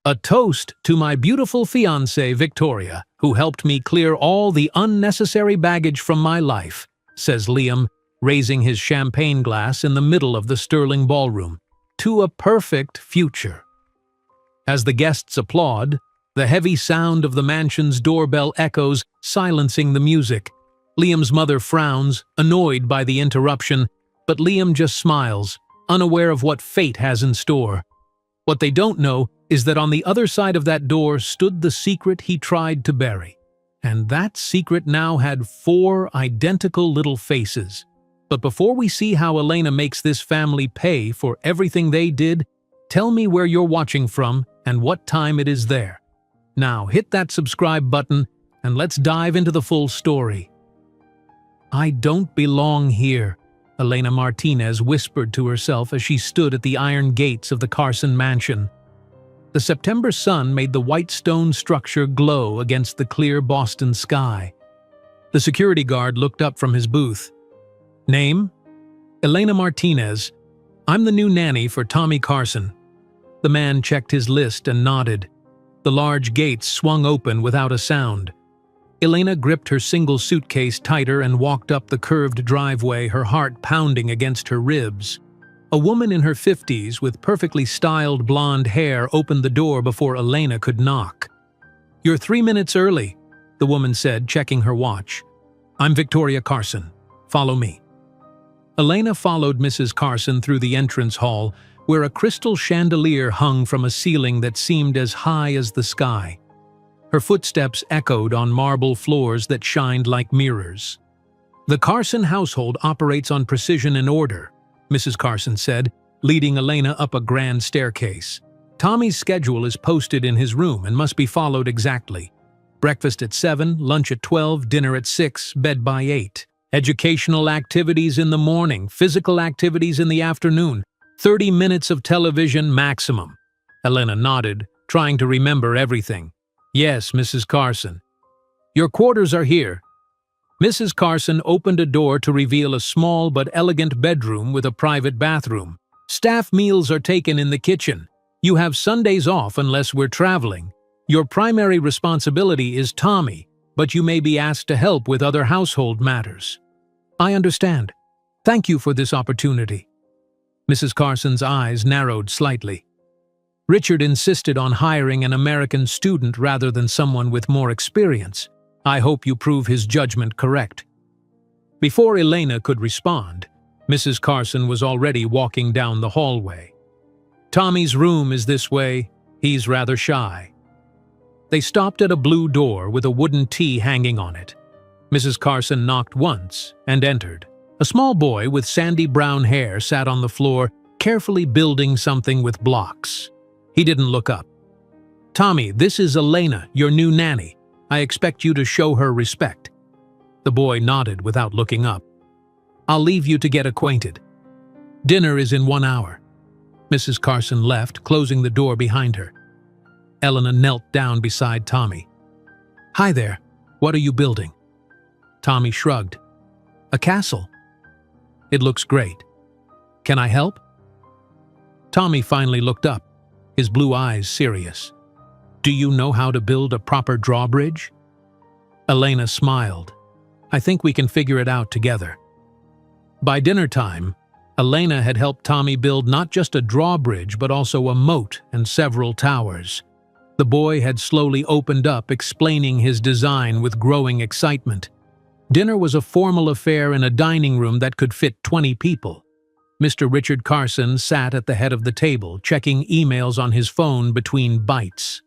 A toast to my beautiful fiancée, Victoria, who helped me clear all the unnecessary baggage from my life, says Liam, raising his champagne glass in the middle of the Sterling ballroom. To a perfect future. As the guests applaud, the heavy sound of the mansion's doorbell echoes, silencing the music. Liam's mother frowns, annoyed by the interruption, but Liam just smiles, unaware of what fate has in store. What they don't know is that on the other side of that door stood the secret he tried to bury. And that secret now had 4 identical little faces. But before we see how Elena makes this family pay for everything they did, tell me where you're watching from and what time it is there. Now hit that subscribe button and let's dive into the full story. I don't belong here, Elena Martinez whispered to herself as she stood at the iron gates of the Carson mansion. The September sun made the white stone structure glow against the clear Boston sky. The security guard looked up from his booth. Name? Elena Martinez. I'm the new nanny for Tommy Carson. The man checked his list and nodded. The large gates swung open without a sound. Elena gripped her single suitcase tighter and walked up the curved driveway, her heart pounding against her ribs. A woman in her 50s with perfectly styled blonde hair opened the door before Elena could knock. You're 3 minutes early, the woman said, checking her watch. I'm Victoria Carson. Follow me. Elena followed Mrs. Carson through the entrance hall, where a crystal chandelier hung from a ceiling that seemed as high as the sky. Her footsteps echoed on marble floors that shined like mirrors. The Carson household operates on precision and order, Mrs. Carson said, leading Elena up a grand staircase. Tommy's schedule is posted in his room and must be followed exactly. Breakfast at 7, lunch at 12, dinner at 6, bed by 8. Educational activities in the morning, physical activities in the afternoon. 30 minutes of television maximum. Elena nodded, trying to remember everything. Yes, Mrs. Carson. Your quarters are here. Mrs. Carson opened a door to reveal a small but elegant bedroom with a private bathroom. Staff meals are taken in the kitchen. You have Sundays off unless we're traveling. Your primary responsibility is Tommy, but you may be asked to help with other household matters. I understand. Thank you for this opportunity. Mrs. Carson's eyes narrowed slightly. Richard insisted on hiring an American student rather than someone with more experience. I hope you prove his judgment correct. Before Elena could respond, Mrs. Carson was already walking down the hallway. Tommy's room is this way. He's rather shy. They stopped at a blue door with a wooden T hanging on it. Mrs. Carson knocked once and entered. A small boy with sandy brown hair sat on the floor, carefully building something with blocks. He didn't look up. Tommy, this is Elena, your new nanny. I expect you to show her respect. The boy nodded without looking up. I'll leave you to get acquainted. Dinner is in 1 hour. Mrs. Carson left, closing the door behind her. Elena knelt down beside Tommy. Hi there. What are you building? Tommy shrugged. A castle. It looks great. Can I help? Tommy finally looked up, his blue eyes serious. Do you know how to build a proper drawbridge? Elena smiled. I think we can figure it out together. By dinner time, Elena had helped Tommy build not just a drawbridge but also a moat and several towers. The boy had slowly opened up, explaining his design with growing excitement. Dinner was a formal affair in a dining room that could fit 20 people. Mr. Richard Carson sat at the head of the table, checking emails on his phone between bites.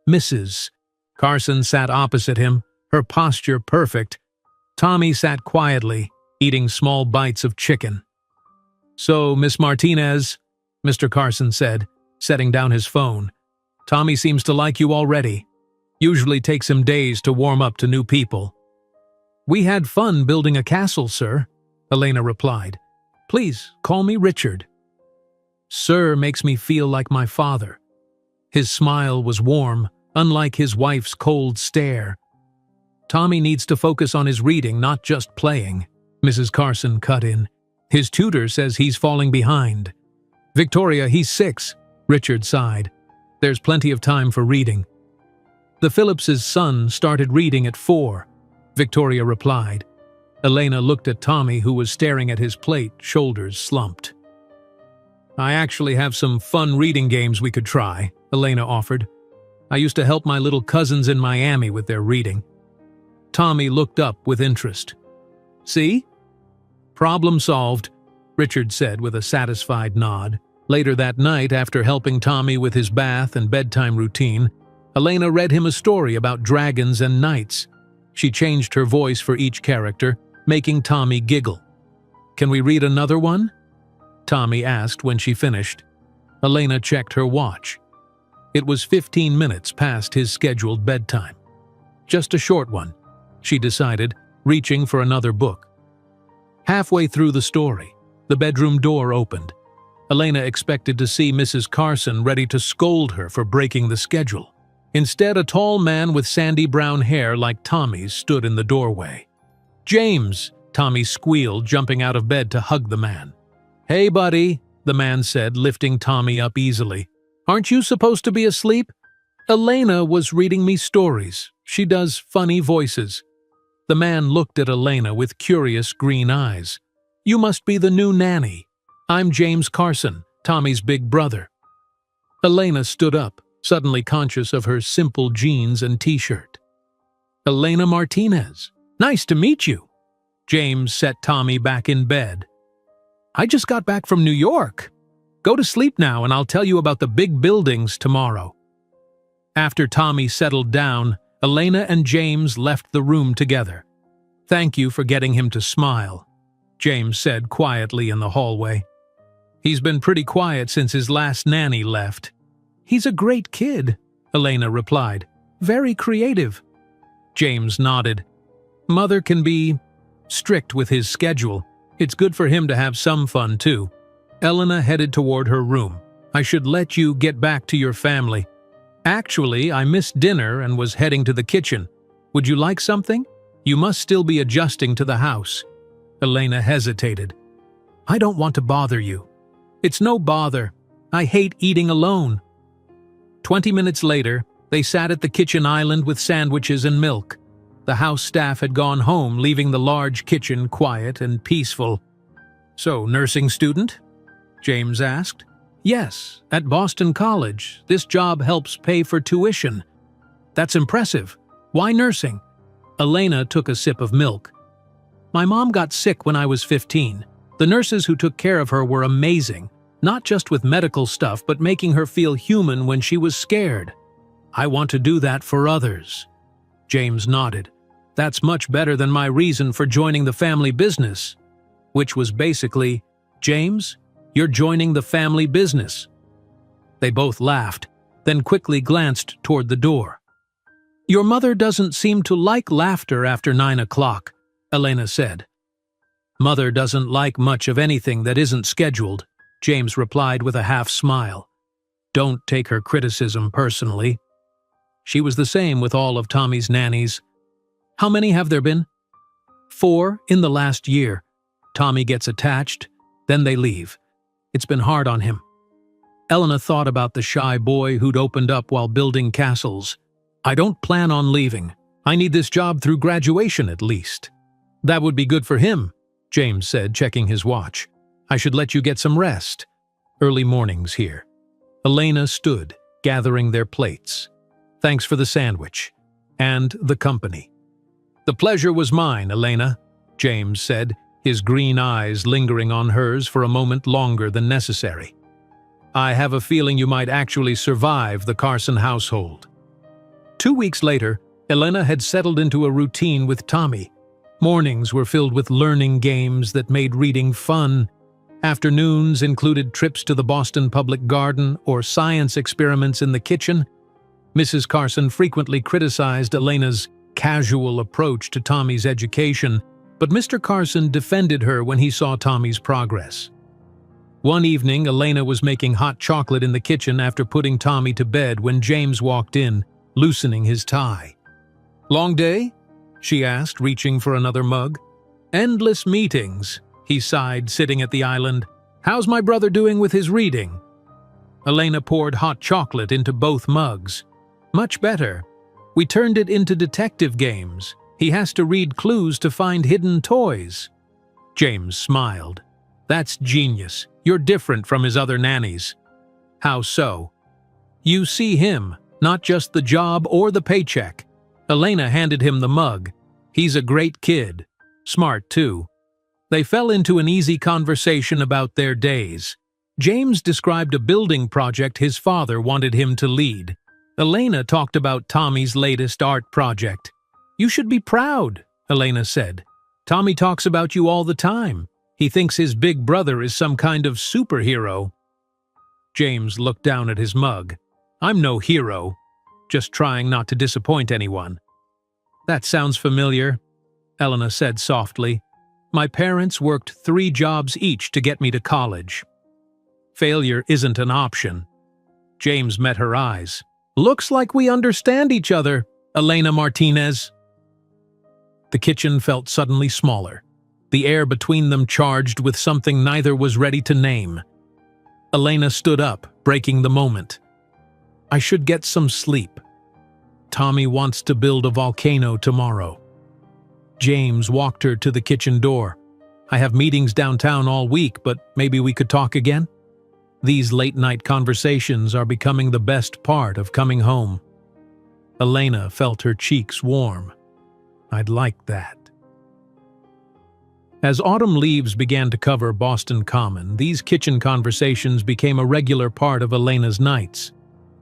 Mrs. Carson sat opposite him, her posture perfect. Tommy sat quietly, eating small bites of chicken. So, Miss Martinez, Mr. Carson said, setting down his phone. Tommy seems to like you already. Usually takes him days to warm up to new people. We had fun building a castle, sir, Elena replied. Please, call me Richard. Sir makes me feel like my father. His smile was warm, unlike his wife's cold stare. Tommy needs to focus on his reading, not just playing, Mrs. Carson cut in. His tutor says he's falling behind. Victoria, he's 6, Richard sighed. There's plenty of time for reading. The Phillipses' son started reading at 4, Victoria replied. Elena looked at Tommy, who was staring at his plate, shoulders slumped. I actually have some fun reading games we could try, Elena offered. I used to help my little cousins in Miami with their reading. Tommy looked up with interest. See? Problem solved, Richard said with a satisfied nod. Later that night, after helping Tommy with his bath and bedtime routine, Elena read him a story about dragons and knights. She changed her voice for each character, making Tommy giggle. Can we read another one? Tommy asked when she finished. Elena checked her watch. It was 15 minutes past his scheduled bedtime. Just a short one, she decided, reaching for another book. Halfway through the story, the bedroom door opened. Elena expected to see Mrs. Carson ready to scold her for breaking the schedule. Instead, a tall man with sandy brown hair like Tommy's stood in the doorway. James, Tommy squealed, jumping out of bed to hug the man. Hey, buddy, the man said, lifting Tommy up easily. Aren't you supposed to be asleep? Elena was reading me stories. She does funny voices. The man looked at Elena with curious green eyes. You must be the new nanny. I'm James Carson, Tommy's big brother. Elena stood up, suddenly conscious of her simple jeans and t-shirt. Elena Martinez. Nice to meet you. James set Tommy back in bed. I just got back from New York. Go to sleep now and I'll tell you about the big buildings tomorrow. After Tommy settled down, Elena and James left the room together. Thank you for getting him to smile, James said quietly in the hallway. He's been pretty quiet since his last nanny left. He's a great kid, Elena replied. Very creative. James nodded. Mother can be strict with his schedule. It's good for him to have some fun too. Elena headed toward her room. I should let you get back to your family. Actually, I missed dinner and was heading to the kitchen. Would you like something? You must still be adjusting to the house. Elena hesitated. I don't want to bother you. It's no bother. I hate eating alone. 20 minutes later, they sat at the kitchen island with sandwiches and milk. The house staff had gone home, leaving the large kitchen quiet and peaceful. So, nursing student? James asked. Yes, at Boston College. This job helps pay for tuition. That's impressive. Why nursing? Elena took a sip of milk. My mom got sick when I was 15. The nurses who took care of her were amazing, not just with medical stuff, but making her feel human when she was scared. I want to do that for others. James nodded. That's much better than my reason for joining the family business, which was basically, James, you're joining the family business. They both laughed, then quickly glanced toward the door. Your mother doesn't seem to like laughter after 9 o'clock, Elena said. Mother doesn't like much of anything that isn't scheduled, James replied with a half smile. Don't take her criticism personally. She was the same with all of Tommy's nannies. How many have there been? 4 in the last year. Tommy gets attached, then they leave. It's been hard on him. Elena thought about the shy boy who'd opened up while building castles. I don't plan on leaving. I need this job through graduation at least. That would be good for him, James said, checking his watch. I should let you get some rest. Early mornings here. Elena stood, gathering their plates. Thanks for the sandwich. And the company. The pleasure was mine, Elena, James said, his green eyes lingering on hers for a moment longer than necessary. I have a feeling you might actually survive the Carson household. 2 weeks later, Elena had settled into a routine with Tommy. Mornings were filled with learning games that made reading fun. Afternoons included trips to the Boston Public Garden or science experiments in the kitchen. Mrs. Carson frequently criticized Elena's casual approach to Tommy's education, but Mr. Carson defended her when he saw Tommy's progress. One evening, Elena was making hot chocolate in the kitchen after putting Tommy to bed when James walked in, loosening his tie. Long day? She asked, reaching for another mug. Endless meetings, he sighed, sitting at the island. How's my brother doing with his reading? Elena poured hot chocolate into both mugs. Much better. We turned it into detective games. He has to read clues to find hidden toys. James smiled. That's genius. You're different from his other nannies. How so? You see him, not just the job or the paycheck. Elena handed him the mug. He's a great kid. Smart, too. They fell into an easy conversation about their days. James described a building project his father wanted him to lead. Elena talked about Tommy's latest art project. You should be proud, Elena said. Tommy talks about you all the time. He thinks his big brother is some kind of superhero. James looked down at his mug. I'm no hero, just trying not to disappoint anyone. That sounds familiar, Elena said softly. My parents worked 3 jobs each to get me to college. Failure isn't an option. James met her eyes. Looks like we understand each other, Elena Martinez. The kitchen felt suddenly smaller, the air between them charged with something neither was ready to name. Elena stood up, breaking the moment. I should get some sleep. Tommy wants to build a volcano tomorrow. James walked her to the kitchen door. I have meetings downtown all week, but maybe we could talk again? These late-night conversations are becoming the best part of coming home. Elena felt her cheeks warm. I'd like that. As autumn leaves began to cover Boston Common, these kitchen conversations became a regular part of Elena's nights.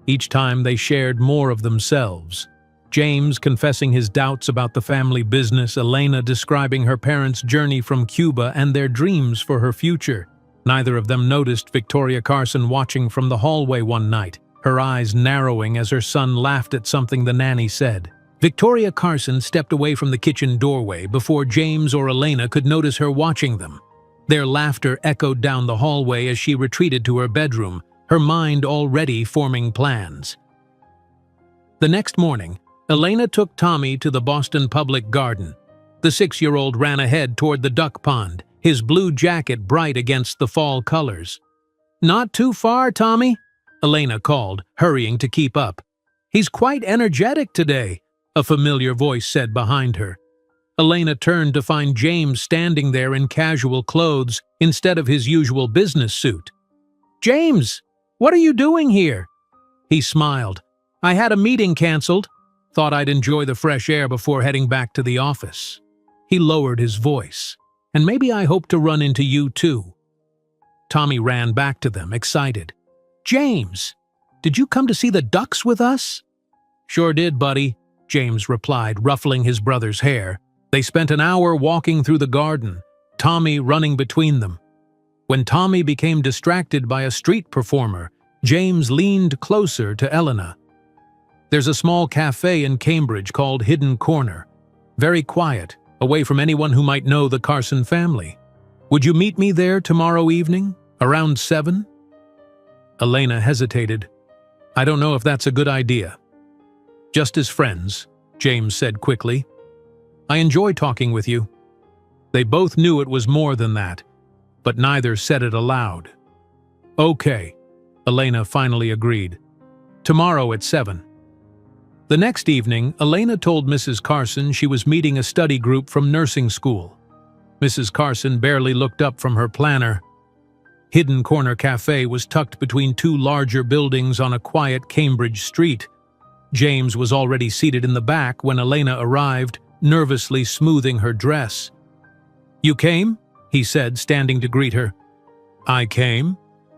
Each time they shared more of themselves. James confessing his doubts about the family business, Elena describing her parents' journey from Cuba and their dreams for her future. Neither of them noticed Victoria Carson watching from the hallway one night, her eyes narrowing as her son laughed at something the nanny said. Victoria Carson stepped away from the kitchen doorway before James or Elena could notice her watching them. Their laughter echoed down the hallway as she retreated to her bedroom, her mind already forming plans. The next morning, Elena took Tommy to the Boston Public Garden. The 6-year-old ran ahead toward the duck pond, his blue jacket bright against the fall colors. Not too far, Tommy, Elena called, hurrying to keep up. He's quite energetic today, a familiar voice said behind her. Elena turned to find James standing there in casual clothes instead of his usual business suit. James, what are you doing here? He smiled. I had a meeting canceled. Thought I'd enjoy the fresh air before heading back to the office. He lowered his voice. And maybe I hope to run into you too. Tommy ran back to them, excited. James, did you come to see the ducks with us? Sure did, buddy, James replied, ruffling his brother's hair. They spent an hour walking through the garden, Tommy running between them. When Tommy became distracted by a street performer, James leaned closer to Elena. There's a small cafe in Cambridge called Hidden Corner. Very quiet, away from anyone who might know the Carson family. Would you meet me there tomorrow evening, around 7? Elena hesitated. I don't know if that's a good idea. Just as friends, James said quickly. I enjoy talking with you. They both knew it was more than that, but neither said it aloud. Okay, Elena finally agreed. Tomorrow at 7. The next evening, Elena told Mrs. Carson she was meeting a study group from nursing school. Mrs. Carson barely looked up from her planner. Hidden Corner Cafe was tucked between 2 larger buildings on a quiet Cambridge street. James was already seated in the back when Elena arrived, nervously smoothing her dress. You came? He said, standing to greet her. I came,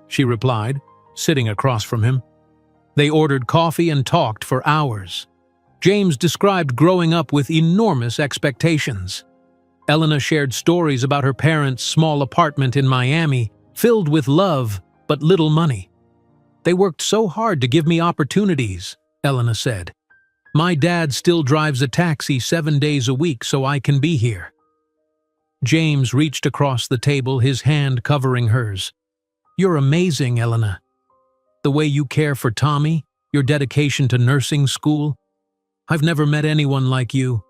she replied, sitting across from him. They ordered coffee and talked for hours. James described growing up with enormous expectations. Elena shared stories about her parents' small apartment in Miami, filled with love but little money. They worked so hard to give me opportunities, Elena said. My dad still drives a taxi 7 days a week so I can be here. James reached across the table, his hand covering hers. You're amazing, Elena. The way you care for Tommy, your dedication to nursing school. I've never met anyone like you.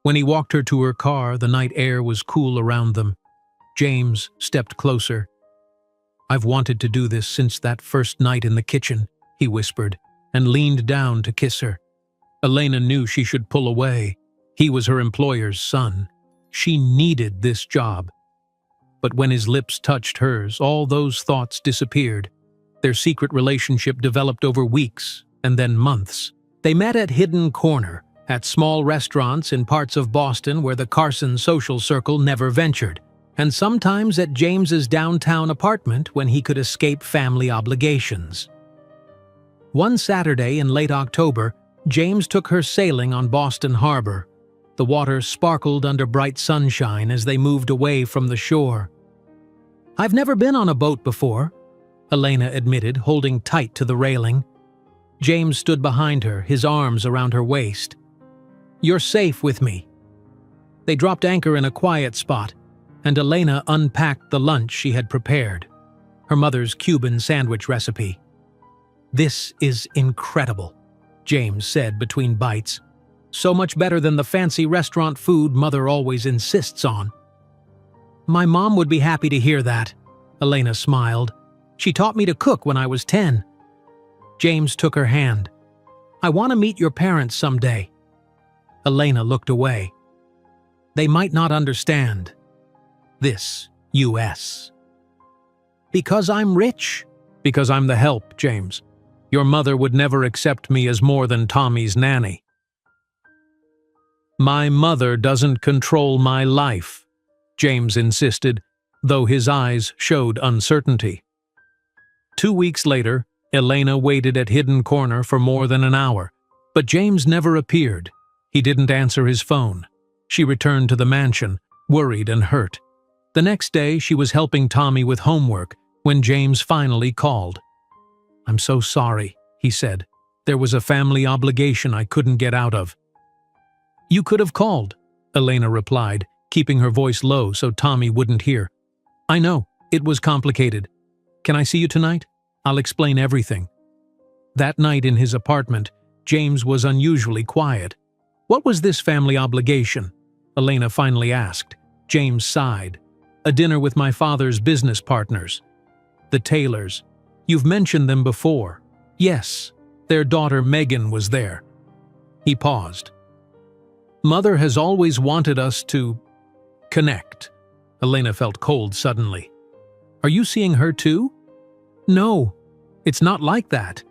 When he walked her to her car, the night air was cool around them. James stepped closer. I've wanted to do this since that first night in the kitchen, he whispered, and leaned down to kiss her. Elena knew she should pull away. He was her employer's son. She needed this job. But when his lips touched hers, all those thoughts disappeared. Their secret relationship developed over weeks and then months. They met at Hidden Corner, at small restaurants in parts of Boston where the Carson social circle never ventured, and sometimes at James's downtown apartment when he could escape family obligations. One Saturday in late October, James took her sailing on Boston Harbor. The water sparkled under bright sunshine as they moved away from the shore. "I've never been on a boat before," Elena admitted, holding tight to the railing. James stood behind her, his arms around her waist. "You're safe with me." They dropped anchor in a quiet spot, and Elena unpacked the lunch she had prepared, her mother's Cuban sandwich recipe. "This is incredible," James said between bites. "So much better than the fancy restaurant food Mother always insists on." "My mom would be happy to hear that," Elena smiled. "She taught me to cook when I was 10. James took her hand. "I want to meet your parents someday." Elena looked away. "They might not understand this U.S. "Because I'm rich." "Because I'm the help, James. Your mother would never accept me as more than Tommy's nanny." "My mother doesn't control my life," James insisted, though his eyes showed uncertainty. 2 weeks later, Elena waited at Hidden Corner for more than an hour, but James never appeared. He didn't answer his phone. She returned to the mansion, worried and hurt. The next day, she was helping Tommy with homework when James finally called. "I'm so sorry," he said. "There was a family obligation I couldn't get out of." "You could have called," Elena replied, keeping her voice low so Tommy wouldn't hear. "I know, it was complicated. Can I see you tonight? I'll explain everything." That night in his apartment, James was unusually quiet. "What was this family obligation?" Elena finally asked. James sighed. "A dinner with my father's business partners. The Taylors. You've mentioned them before." "Yes, their daughter Megan was there." He paused. "Mother has always wanted us to connect." Elena felt cold suddenly. "Are you seeing her too?" "No, it's not like that.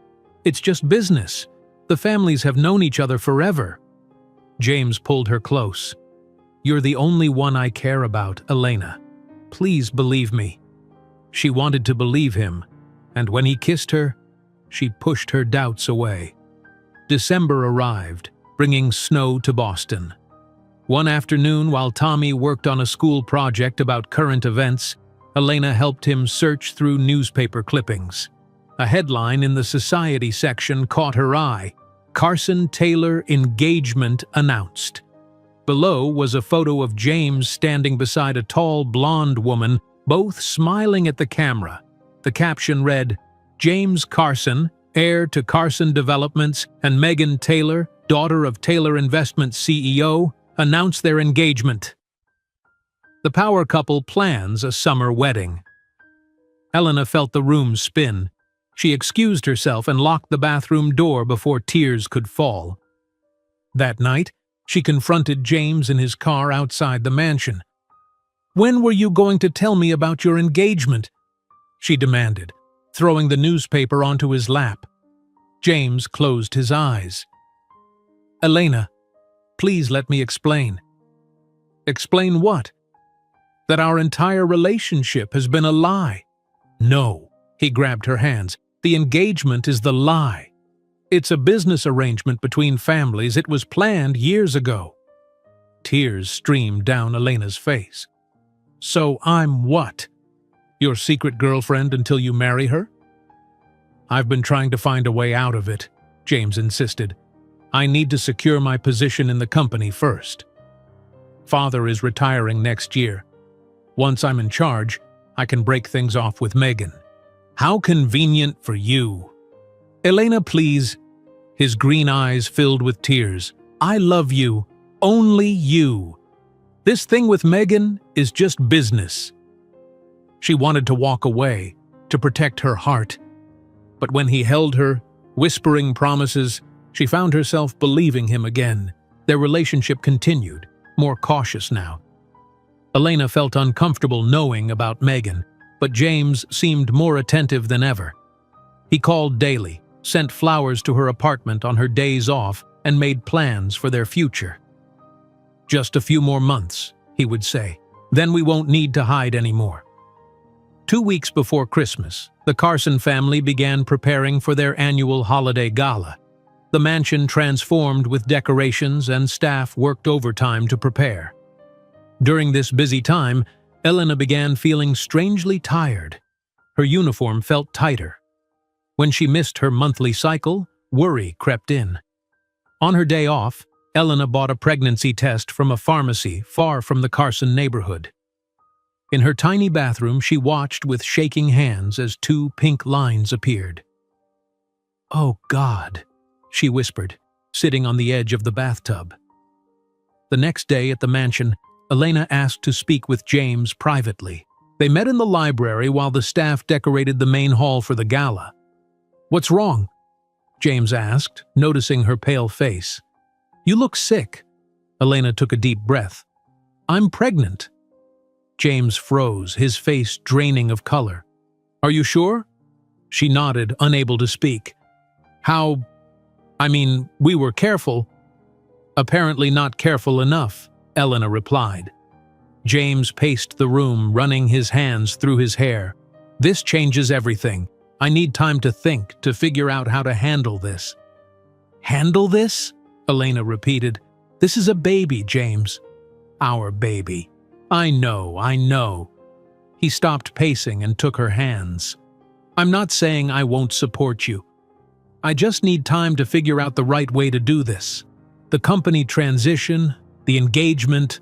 It's just business. The families have known each other forever." James pulled her close. "You're the only one I care about, Elena. Please believe me." She wanted to believe him, and when he kissed her, she pushed her doubts away. December arrived, bringing snow to Boston. One afternoon, while Tommy worked on a school project about current events, Elena helped him search through newspaper clippings. A headline in the society section caught her eye: "Carson Taylor engagement announced." Below was a photo of James standing beside a tall blonde woman, both smiling at the camera. The caption read, "James Carson, heir to Carson Developments, and Megan Taylor, daughter of Taylor Investments CEO, announce their engagement." The power couple plans a summer wedding. Elena felt the room spin. She excused herself and locked the bathroom door before tears could fall. That night, she confronted James in his car outside the mansion. "When were you going to tell me about your engagement?" she demanded, throwing the newspaper onto his lap. James closed his eyes. "Elena, please let me explain." "Explain what?" "That our entire relationship has been a lie." "No," he grabbed her hands. "The engagement is the lie. It's a business arrangement between families. It was planned years ago." Tears streamed down Elena's face. "So I'm what? Your secret girlfriend until you marry her?" "I've been trying to find a way out of it," James insisted. "I need to secure my position in the company first. Father is retiring next year. Once I'm in charge, I can break things off with Megan." "How convenient for you." "Elena, please." His green eyes filled with tears. "I love you. Only you. This thing with Megan is just business." She wanted to walk away, to protect her heart. But when he held her, whispering promises, she found herself believing him again. Their relationship continued, more cautious now. Elena felt uncomfortable knowing about Megan, but James seemed more attentive than ever. He called daily, sent flowers to her apartment on her days off, and made plans for their future. "Just a few more months," he would say. "Then we won't need to hide anymore." 2 weeks before Christmas, the Carson family began preparing for their annual holiday gala. The mansion transformed with decorations and staff worked overtime to prepare. During this busy time, Elena began feeling strangely tired. Her uniform felt tighter. When she missed her monthly cycle, worry crept in. On her day off, Elena bought a pregnancy test from a pharmacy far from the Carson neighborhood. In her tiny bathroom, she watched with shaking hands as 2 pink lines appeared. "Oh God," she whispered, sitting on the edge of the bathtub. The next day at the mansion, Elena asked to speak with James privately. They met in the library while the staff decorated the main hall for the gala. "What's wrong?" James asked, noticing her pale face. "You look sick." Elena took a deep breath. "I'm pregnant." James froze, his face draining of color. "Are you sure?" She nodded, unable to speak. "How? We were careful." "Apparently not careful enough," Elena replied. James paced the room, running his hands through his hair. "This changes everything. I need time to think, to figure out how to handle this." "Handle this?" Elena repeated. "This is a baby, James." "Our baby. I know. He stopped pacing and took her hands. "I'm not saying I won't support you. I just need time to figure out the right way to do this. The company transition, the engagement."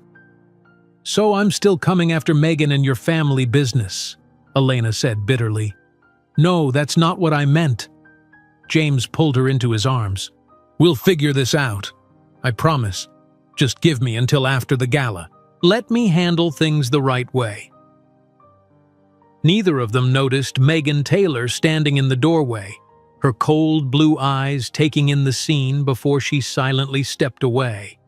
"So I'm still coming after Megan and your family business," Elena said bitterly. "No, that's not what I meant." James pulled her into his arms. "We'll figure this out. I promise. Just give me until after the gala. Let me handle things the right way." Neither of them noticed Megan Taylor standing in the doorway, her cold blue eyes taking in the scene before she silently stepped away.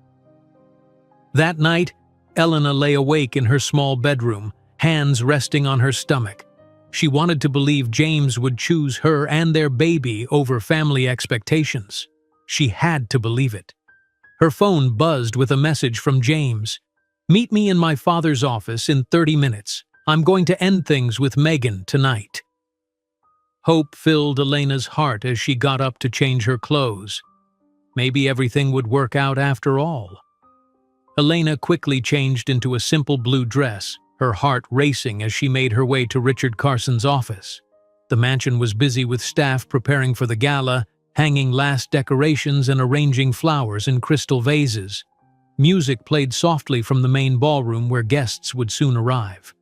That night, Elena lay awake in her small bedroom, hands resting on her stomach. She wanted to believe James would choose her and their baby over family expectations. She had to believe it. Her phone buzzed with a message from James. "Meet me in my father's office in 30 minutes. I'm going to end things with Megan tonight." Hope filled Elena's heart as she got up to change her clothes. Maybe everything would work out after all. Elena quickly changed into a simple blue dress, her heart racing as she made her way to Richard Carson's office. The mansion was busy with staff preparing for the gala, hanging last decorations and arranging flowers in crystal vases. Music played softly from the main ballroom where guests would soon arrive.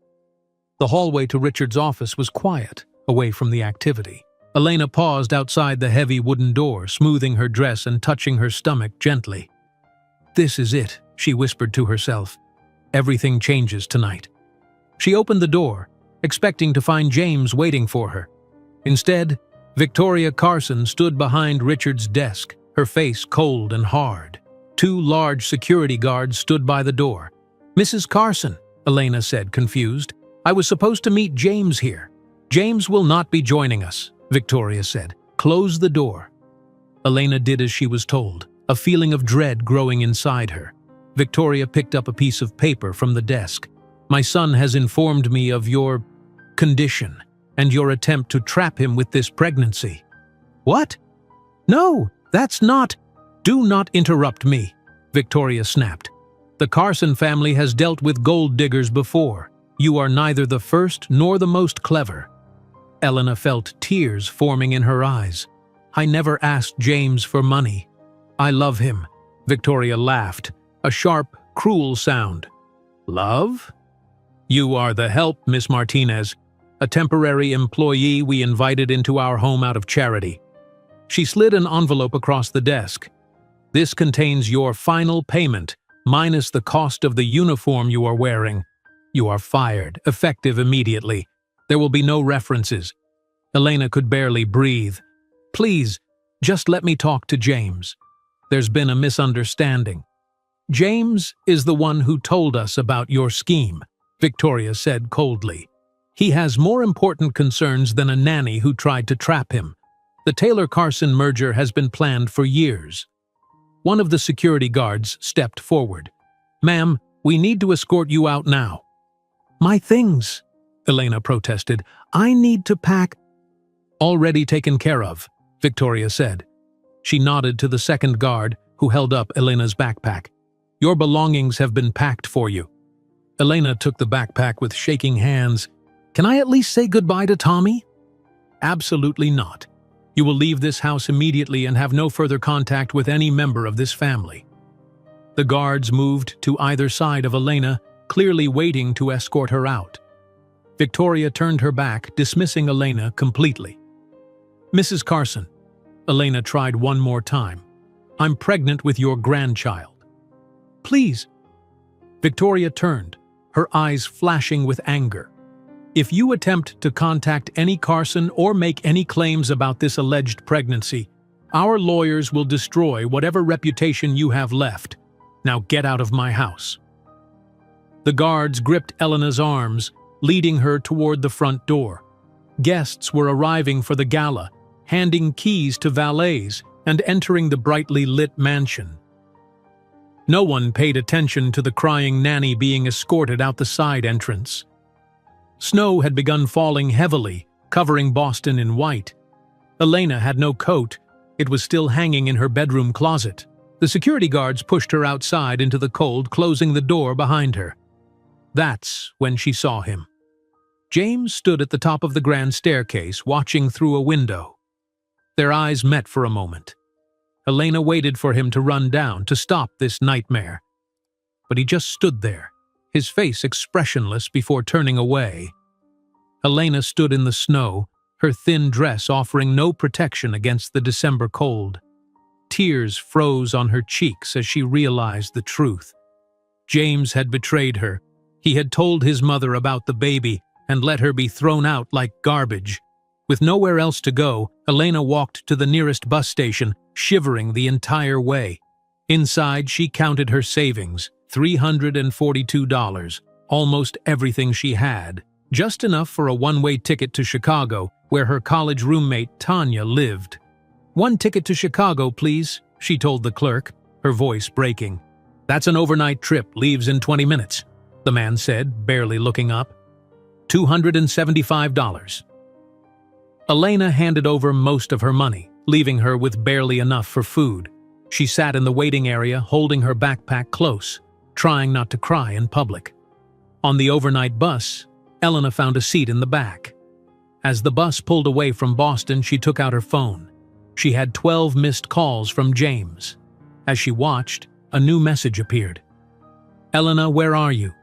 The hallway to Richard's office was quiet, away from the activity. Elena paused outside the heavy wooden door, smoothing her dress and touching her stomach gently. "This is it," she whispered to herself. "Everything changes tonight." She opened the door, expecting to find James waiting for her. Instead, Victoria Carson stood behind Richard's desk, her face cold and hard. 2 large security guards stood by the door. "Mrs. Carson," Elena said, confused. "I was supposed to meet James here." "James will not be joining us," Victoria said. "Close the door." Elena did as she was told, a feeling of dread growing inside her. Victoria picked up a piece of paper from the desk. "My son has informed me of your condition and your attempt to trap him with this pregnancy." "What? No, that's not—" "Do not interrupt me," Victoria snapped. "The Carson family has dealt with gold diggers before. You are neither the first nor the most clever." Elena felt tears forming in her eyes. "I never asked James for money. I love him." Victoria laughed, a sharp, cruel sound. "Love? You are the help, Miss Martinez, a temporary employee we invited into our home out of charity." She slid an envelope across the desk. "This contains your final payment, minus the cost of the uniform you are wearing. You are fired, effective immediately. There will be no references. Elena could barely breathe. "Please, just let me talk to James. There's been a misunderstanding." "James is the one who told us about your scheme," Victoria said coldly. "He has more important concerns than a nanny who tried to trap him. The Taylor-Carson merger has been planned for years." One of the security guards stepped forward. "Ma'am, we need to escort you out now." "My things," Elena protested. "I need to pack." "Already taken care of," Victoria said. She nodded to the second guard, who held up Elena's backpack. "Your belongings have been packed for you." Elena took the backpack with shaking hands. "Can I at least say goodbye to Tommy?" "Absolutely not. You will leave this house immediately and have no further contact with any member of this family." The guards moved to either side of Elena, clearly waiting to escort her out. Victoria turned her back, dismissing Elena completely. "Mrs. Carson," Elena tried one more time, "I'm pregnant with your grandchild." "Please." Victoria turned, her eyes flashing with anger. "If you attempt to contact any Carson or make any claims about this alleged pregnancy, our lawyers will destroy whatever reputation you have left. Now get out of my house." The guards gripped Elena's arms, leading her toward the front door. Guests were arriving for the gala, handing keys to valets and entering the brightly lit mansion. No one paid attention to the crying nanny being escorted out the side entrance. Snow had begun falling heavily, covering Boston in white. Elena had no coat. It was still hanging in her bedroom closet. The security guards pushed her outside into the cold, closing the door behind her. That's when she saw him. James stood at the top of the grand staircase, watching through a window. Their eyes met for a moment. Elena waited for him to run down, to stop this nightmare. But he just stood there, his face expressionless before turning away. Elena stood in the snow, her thin dress offering no protection against the December cold. Tears froze on her cheeks as she realized the truth. James had betrayed her. He had told his mother about the baby and let her be thrown out like garbage. With nowhere else to go, Elena walked to the nearest bus station, shivering the entire way. Inside, she counted her savings, $342, almost everything she had, just enough for a one-way ticket to Chicago, where her college roommate Tanya lived. "One ticket to Chicago, please," she told the clerk, her voice breaking. "That's an overnight trip, leaves in 20 minutes, the man said, barely looking up. $275. Elena handed over most of her money, leaving her with barely enough for food. She sat in the waiting area, holding her backpack close, trying not to cry in public. On the overnight bus, Elena found a seat in the back. As the bus pulled away from Boston, she took out her phone. She had 12 missed calls from James. As she watched, a new message appeared. "Elena, where are you?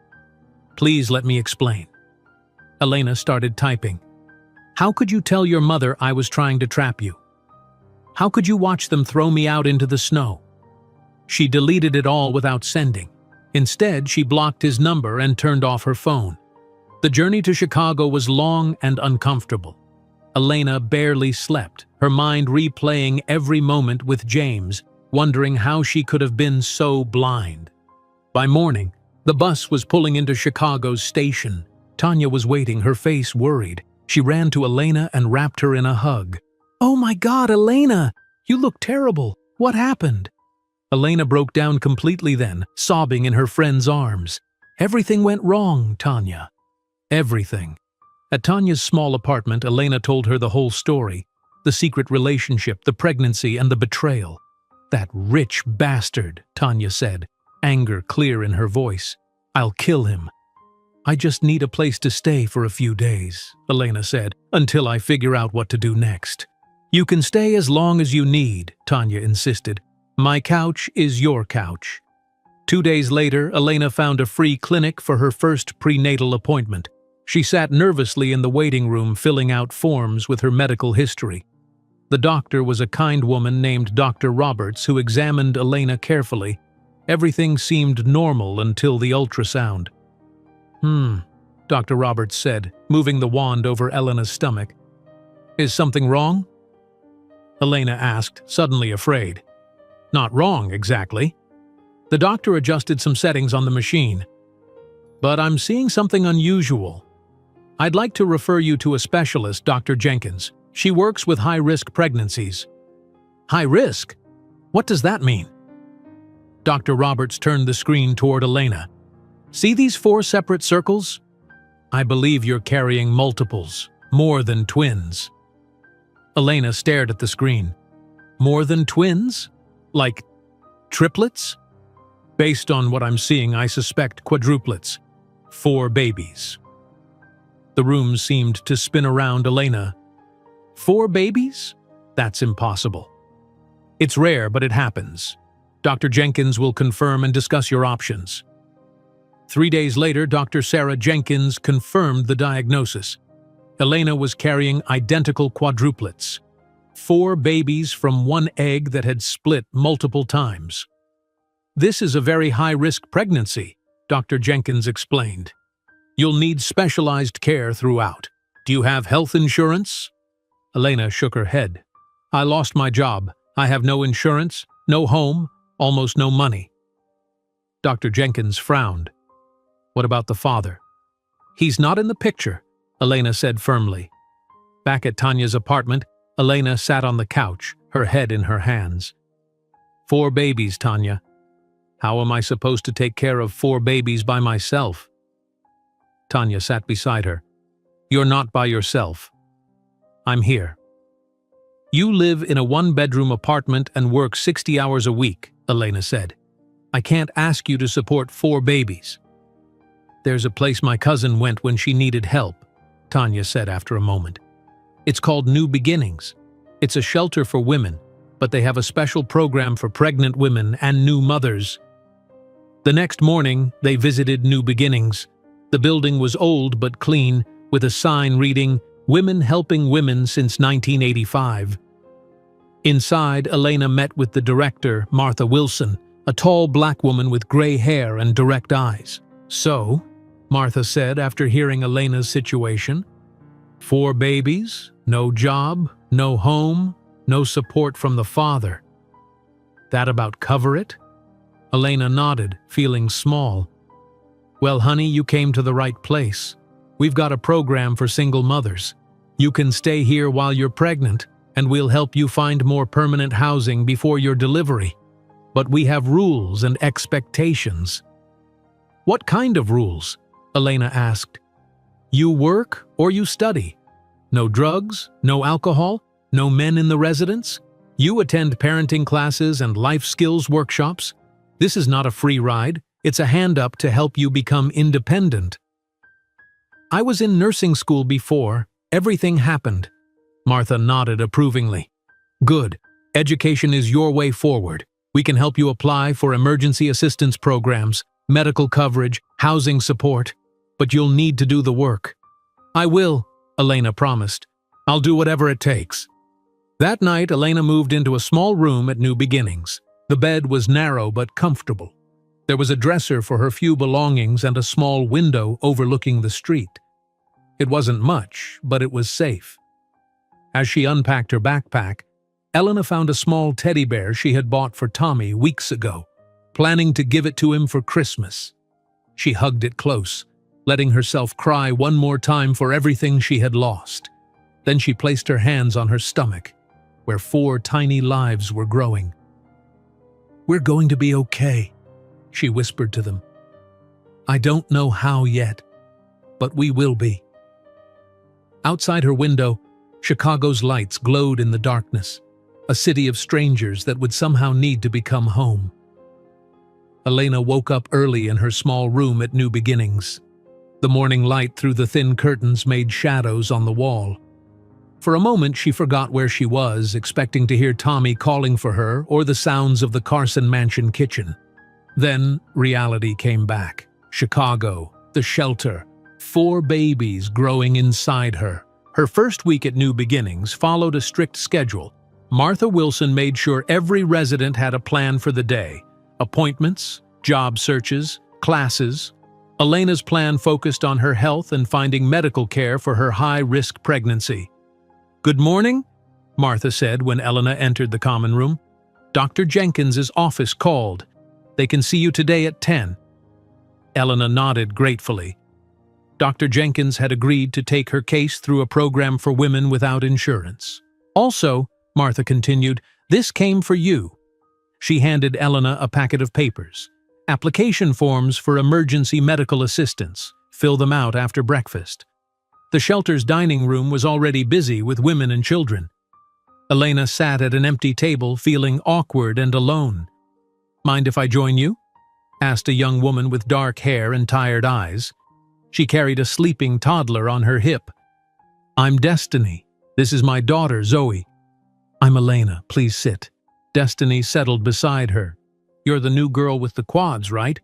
Please let me explain." Elena started typing. "How could you tell your mother I was trying to trap you? How could you watch them throw me out into the snow?" She deleted it all without sending. Instead, she blocked his number and turned off her phone. The journey to Chicago was long and uncomfortable. Elena barely slept, her mind replaying every moment with James, wondering how she could have been so blind. By morning, the bus was pulling into Chicago's station. Tanya was waiting, her face worried. She ran to Elena and wrapped her in a hug. "Oh my God, Elena! You look terrible. What happened?" Elena broke down completely then, sobbing in her friend's arms. "Everything went wrong, Tanya. Everything." At Tanya's small apartment, Elena told her the whole story. The secret relationship, the pregnancy, and the betrayal. "That rich bastard," Tanya said, anger clear in her voice. "I'll kill him." "I just need a place to stay for a few days," Elena said, "until I figure out what to do next." "You can stay as long as you need," Tanya insisted. "My couch is your couch." 2 days later, Elena found a free clinic for her first prenatal appointment. She sat nervously in the waiting room filling out forms with her medical history. The doctor was a kind woman named Dr. Roberts who examined Elena carefully. Everything seemed normal until the ultrasound. Dr. Roberts said, moving the wand over Elena's stomach. Is something wrong? Elena asked, suddenly afraid. Not wrong, exactly. The doctor adjusted some settings on the machine. But I'm seeing something unusual. I'd like to refer you to a specialist, Dr. Jenkins. She works with high-risk pregnancies. High risk? What does that mean? Dr. Roberts turned the screen toward Elena. See these 4 separate circles? I believe you're carrying multiples, more than twins. Elena stared at the screen. More than twins? Like triplets? Based on what I'm seeing, I suspect quadruplets. 4 babies. The room seemed to spin around Elena. 4 babies? That's impossible. It's rare, but it happens. Dr. Jenkins will confirm and discuss your options. 3 days later, Dr. Sarah Jenkins confirmed the diagnosis. Elena was carrying identical quadruplets. 4 babies from 1 egg that had split multiple times. This is a very high-risk pregnancy, Dr. Jenkins explained. You'll need specialized care throughout. Do you have health insurance? Elena shook her head. I lost my job. I have no insurance, no home, almost no money. Dr. Jenkins frowned. What about the father? He's not in the picture, Elena said firmly. Back at Tanya's apartment, Elena sat on the couch, her head in her hands. 4 babies, Tanya. How am I supposed to take care of 4 babies by myself? Tanya sat beside her. You're not by yourself. I'm here. You live in a 1-bedroom apartment and work 60 hours a week, Elena said. I can't ask you to support 4 babies. There's a place my cousin went when she needed help, Tanya said after a moment. It's called New Beginnings. It's a shelter for women, but they have a special program for pregnant women and new mothers. The next morning, they visited New Beginnings. The building was old but clean, with a sign reading, Women Helping Women Since 1985. Inside, Elena met with the director, Martha Wilson, a tall black woman with gray hair and direct eyes. So, Martha said after hearing Elena's situation, 4 babies, no job, no home, no support from the father. That about cover it? Elena nodded, feeling small. Well, honey, you came to the right place. We've got a program for single mothers. You can stay here while you're pregnant, and we'll help you find more permanent housing before your delivery. But we have rules and expectations. What kind of rules? Elena asked. You work or you study. No drugs, no alcohol, no men in the residence. You attend parenting classes and life skills workshops. This is not a free ride. It's a hand up to help you become independent. I was in nursing school before. Everything happened. Martha nodded approvingly. Good. Education is your way forward. We can help you apply for emergency assistance programs, medical coverage, housing support. But you'll need to do the work. I will, Elena promised. I'll do whatever it takes. That night, Elena moved into a small room at New Beginnings. The bed was narrow but comfortable. There was a dresser for her few belongings and a small window overlooking the street. It wasn't much, but it was safe. As she unpacked her backpack, Elena found a small teddy bear she had bought for Tommy weeks ago, planning to give it to him for Christmas. She hugged it close, letting herself cry one more time for everything she had lost. Then she placed her hands on her stomach, where 4 tiny lives were growing. We're going to be okay, she whispered to them. I don't know how yet, but we will be. Outside her window, Chicago's lights glowed in the darkness, a city of strangers that would somehow need to become home. Elena woke up early in her small room at New Beginnings. The morning light through the thin curtains made shadows on the wall. For a moment, she forgot where she was, expecting to hear Tommy calling for her or the sounds of the Carson Mansion kitchen. Then, reality came back. Chicago, the shelter, 4 babies growing inside her. Her first week at New Beginnings followed a strict schedule. Martha Wilson made sure every resident had a plan for the day. Appointments, job searches, classes. Elena's plan focused on her health and finding medical care for her high-risk pregnancy. "Good morning," Martha said when Elena entered the common room. "Dr. Jenkins's office called. They can see you today at 10. Elena nodded gratefully. Dr. Jenkins had agreed to take her case through a program for women without insurance. "Also," Martha continued, "this came for you." She handed Elena a packet of papers. "Application forms for emergency medical assistance. Fill them out after breakfast." The shelter's dining room was already busy with women and children. Elena sat at an empty table, feeling awkward and alone. "Mind if I join you?" asked a young woman with dark hair and tired eyes. She carried a sleeping toddler on her hip. "I'm Destiny. This is my daughter, Zoe." "I'm Elena. Please sit." Destiny settled beside her. "You're the new girl with the quads, right?"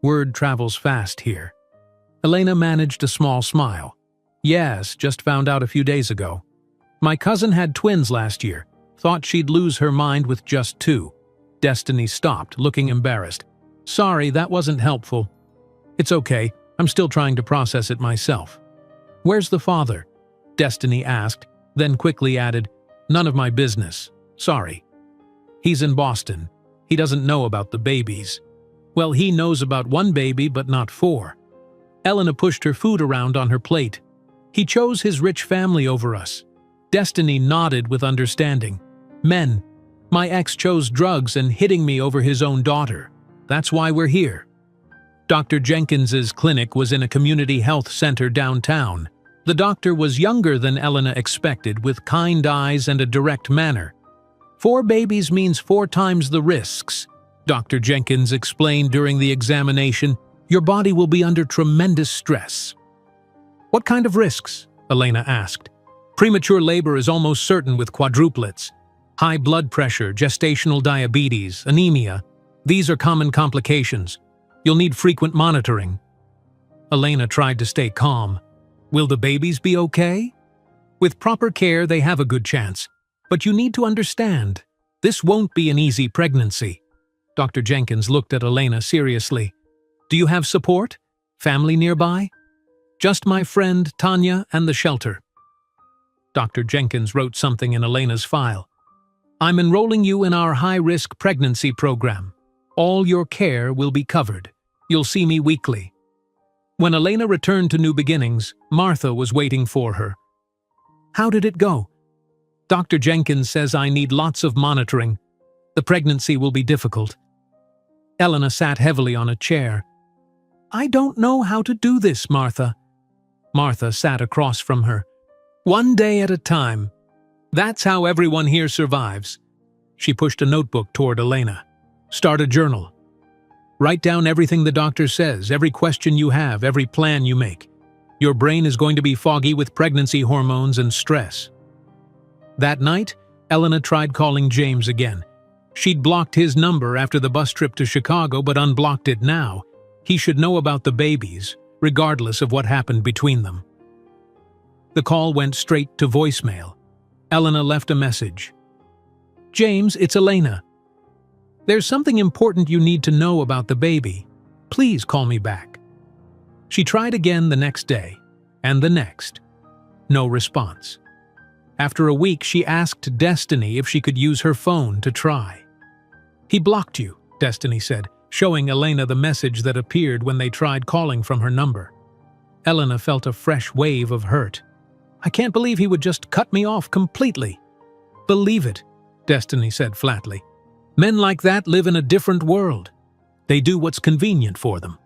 Word travels fast here. Elena managed a small smile. "Yes, just found out a few days ago. My cousin had twins last year. Thought she'd lose her mind with just 2. Destiny stopped, looking embarrassed. "Sorry, that wasn't helpful." "It's okay. I'm still trying to process it myself." "Where's the father?" Destiny asked, then quickly added, "None of my business. Sorry." "He's in Boston. He doesn't know about the babies." "Well, he knows about 1 baby, but not 4. Elena pushed her food around on her plate. "He chose his rich family over us." Destiny nodded with understanding. "Men. My ex chose drugs and hitting me over his own daughter. That's why we're here." Dr. Jenkins's clinic was in a community health center downtown. The doctor was younger than Elena expected, with kind eyes and a direct manner. 4 babies means 4 times the risks, Dr. Jenkins explained during the examination. "Your body will be under tremendous stress." "What kind of risks?" Elena asked. "Premature labor is almost certain with quadruplets. High blood pressure, gestational diabetes, anemia. These are common complications. You'll need frequent monitoring." Elena tried to stay calm. "Will the babies be okay?" "With proper care, they have a good chance. But you need to understand, this won't be an easy pregnancy." Dr. Jenkins looked at Elena seriously. "Do you have support? Family nearby?" "Just my friend, Tanya, and the shelter." Dr. Jenkins wrote something in Elena's file. "I'm enrolling you in our high-risk pregnancy program. All your care will be covered. You'll see me weekly." When Elena returned to New Beginnings, Martha was waiting for her. "How did it go?" "Dr. Jenkins says I need lots of monitoring. The pregnancy will be difficult." Elena sat heavily on a chair. "I don't know how to do this, Martha." Martha sat across from her. "One day at a time. That's how everyone here survives." She pushed a notebook toward Elena. "Start a journal. Write down everything the doctor says, every question you have, every plan you make. Your brain is going to be foggy with pregnancy hormones and stress." That night, Elena tried calling James again. She'd blocked his number after the bus trip to Chicago, but unblocked it now. He should know about the babies, regardless of what happened between them. The call went straight to voicemail. Elena left a message. "James, it's Elena. There's something important you need to know about the baby. Please call me back." She tried again the next day, and the next. No response. After a week, she asked Destiny if she could use her phone to try. "He blocked you," Destiny said, showing Elena the message that appeared when they tried calling from her number. Elena felt a fresh wave of hurt. "I can't believe he would just cut me off completely." "Believe it," Destiny said flatly. "Men like that live in a different world. They do what's convenient for them."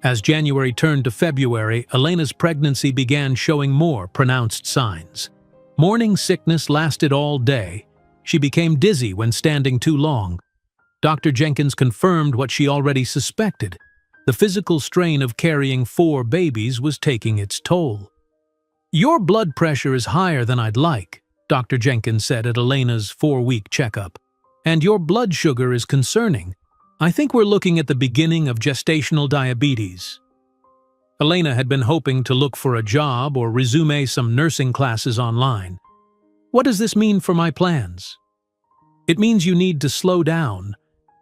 As January turned to February, Elena's pregnancy began showing more pronounced signs. Morning sickness lasted all day. She became dizzy when standing too long. Dr. Jenkins confirmed what she already suspected. The physical strain of carrying 4 babies was taking its toll. "Your blood pressure is higher than I'd like," Dr. Jenkins said at Elena's 4-week checkup. "And your blood sugar is concerning. I think we're looking at the beginning of gestational diabetes." Elena had been hoping to look for a job or resume some nursing classes online. "What does this mean for my plans?" "It means you need to slow down.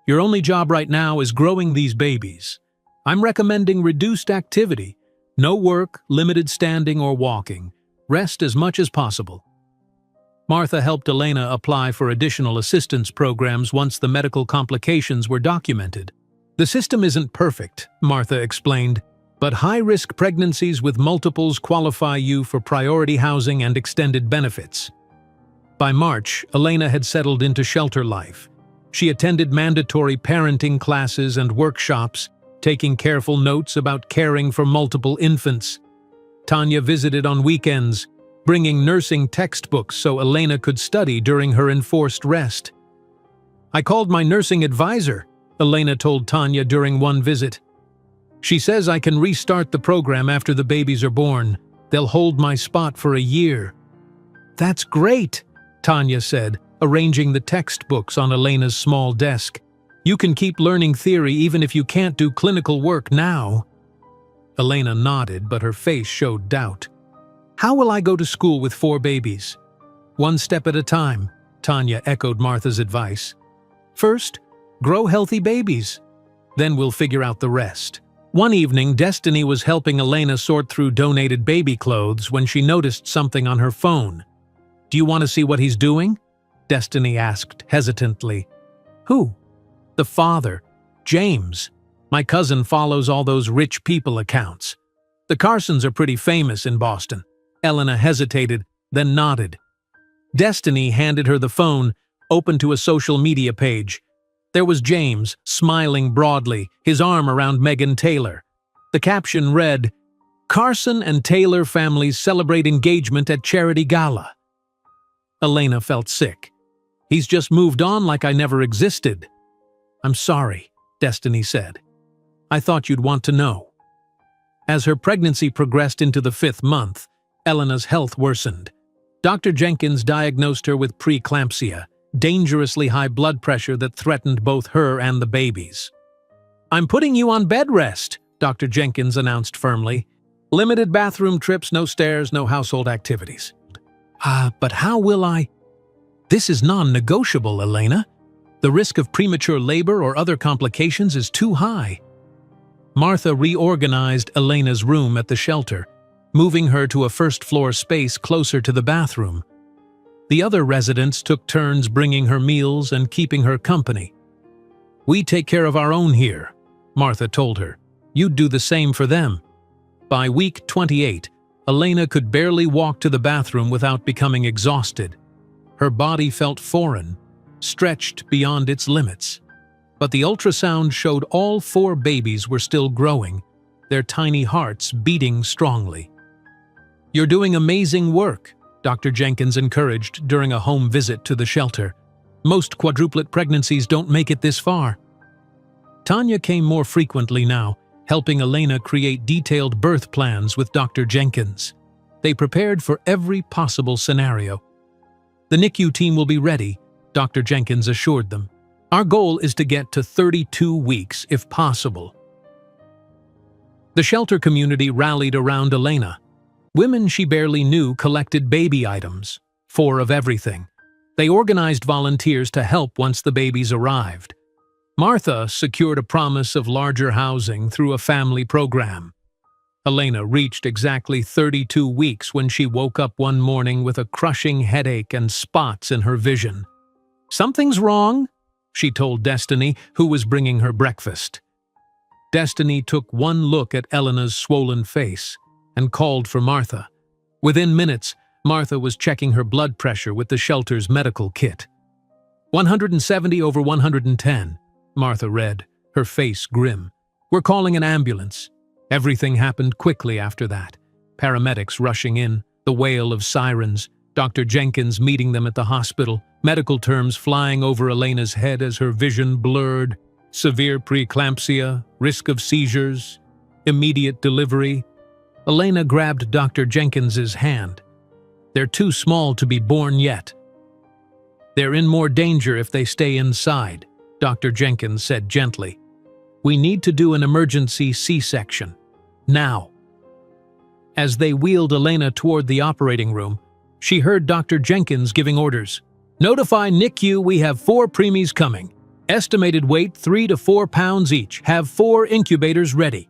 Your only job right now is growing these babies. I'm recommending reduced activity. No work, limited standing or walking. Rest as much as possible." Martha helped Elena apply for additional assistance programs once the medical complications were documented. "The system isn't perfect," Martha explained, "but high-risk pregnancies with multiples qualify you for priority housing and extended benefits." By March, Elena had settled into shelter life. She attended mandatory parenting classes and workshops, taking careful notes about caring for multiple infants. Tanya visited on weekends, bringing nursing textbooks so Elena could study during her enforced rest. "I called my nursing advisor," Elena told Tanya during one visit. "She says I can restart the program after the babies are born. They'll hold my spot for a year." "That's great," Tanya said, arranging the textbooks on Elena's small desk. "You can keep learning theory even if you can't do clinical work now." Elena nodded, but her face showed doubt. "How will I go to school with 4 babies?" "One step at a time," Tanya echoed Martha's advice. "First, grow healthy babies. Then we'll figure out the rest." One evening, Destiny was helping Elena sort through donated baby clothes when she noticed something on her phone. "Do you want to see what he's doing?" Destiny asked hesitantly. "Who?" "The father, James. My cousin follows all those rich people accounts. The Carsons are pretty famous in Boston." Elena hesitated, then nodded. Destiny handed her the phone, open to a social media page. There was James, smiling broadly, his arm around Megan Taylor. The caption read, "Carson and Taylor families celebrate engagement at charity gala." Elena felt sick. "He's just moved on like I never existed." "I'm sorry," Destiny said. "I thought you'd want to know." As her pregnancy progressed into the 5th month, Elena's health worsened. Dr. Jenkins diagnosed her with preeclampsia, dangerously high blood pressure that threatened both her and the babies. "I'm putting you on bed rest," Dr. Jenkins announced firmly. "Limited bathroom trips, no stairs, no household activities." But how will I?" "This is non-negotiable, Elena. The risk of premature labor or other complications is too high." Martha reorganized Elena's room at the shelter, moving her to a first-floor space closer to the bathroom. The other residents took turns bringing her meals and keeping her company. "We take care of our own here," Martha told her. "You'd do the same for them." By week 28, Elena could barely walk to the bathroom without becoming exhausted. Her body felt foreign, stretched beyond its limits. But the ultrasound showed all 4 babies were still growing, their tiny hearts beating strongly. "You're doing amazing work," Dr. Jenkins encouraged during a home visit to the shelter. "Most quadruplet pregnancies don't make it this far." Tanya came more frequently now, helping Elena create detailed birth plans with Dr. Jenkins. They prepared for every possible scenario. "The NICU team will be ready," Dr. Jenkins assured them. "Our goal is to get to 32 weeks if possible." The shelter community rallied around Elena. Women she barely knew collected baby items, 4 of everything. They organized volunteers to help once the babies arrived. Martha secured a promise of larger housing through a family program. Elena reached exactly 32 weeks when she woke up one morning with a crushing headache and spots in her vision. "Something's wrong," she told Destiny, who was bringing her breakfast. Destiny took one look at Elena's swollen face and called for Martha. Within minutes, Martha was checking her blood pressure with the shelter's medical kit. 170 over 110, Martha read, her face grim. "We're calling an ambulance." Everything happened quickly after that. Paramedics rushing in, the wail of sirens, Dr. Jenkins meeting them at the hospital, medical terms flying over Elena's head as her vision blurred. Severe preeclampsia, risk of seizures, immediate delivery. Elena grabbed Dr. Jenkins's hand. "They're too small to be born yet." "They're in more danger if they stay inside," Dr. Jenkins said gently. "We need to do an emergency C-section. Now." As they wheeled Elena toward the operating room, she heard Dr. Jenkins giving orders. "Notify NICU we have 4 preemies coming. Estimated weight 3 to 4 pounds each. Have 4 incubators ready."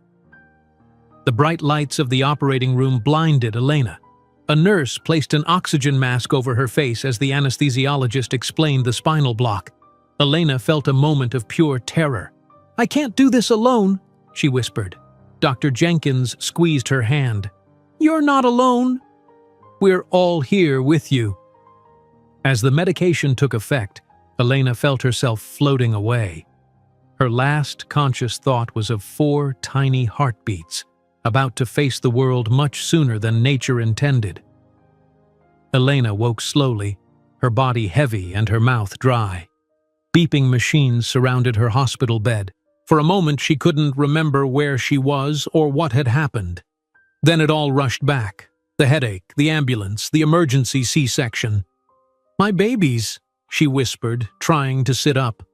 The bright lights of the operating room blinded Elena. A nurse placed an oxygen mask over her face as the anesthesiologist explained the spinal block. Elena felt a moment of pure terror. "I can't do this alone," she whispered. Dr. Jenkins squeezed her hand. "You're not alone. We're all here with you." As the medication took effect, Elena felt herself floating away. Her last conscious thought was of 4 tiny heartbeats, about to face the world much sooner than nature intended. Elena woke slowly, her body heavy and her mouth dry. Beeping machines surrounded her hospital bed. For a moment she couldn't remember where she was or what had happened. Then it all rushed back. The headache, the ambulance, the emergency C-section. "My babies," she whispered, trying to sit up.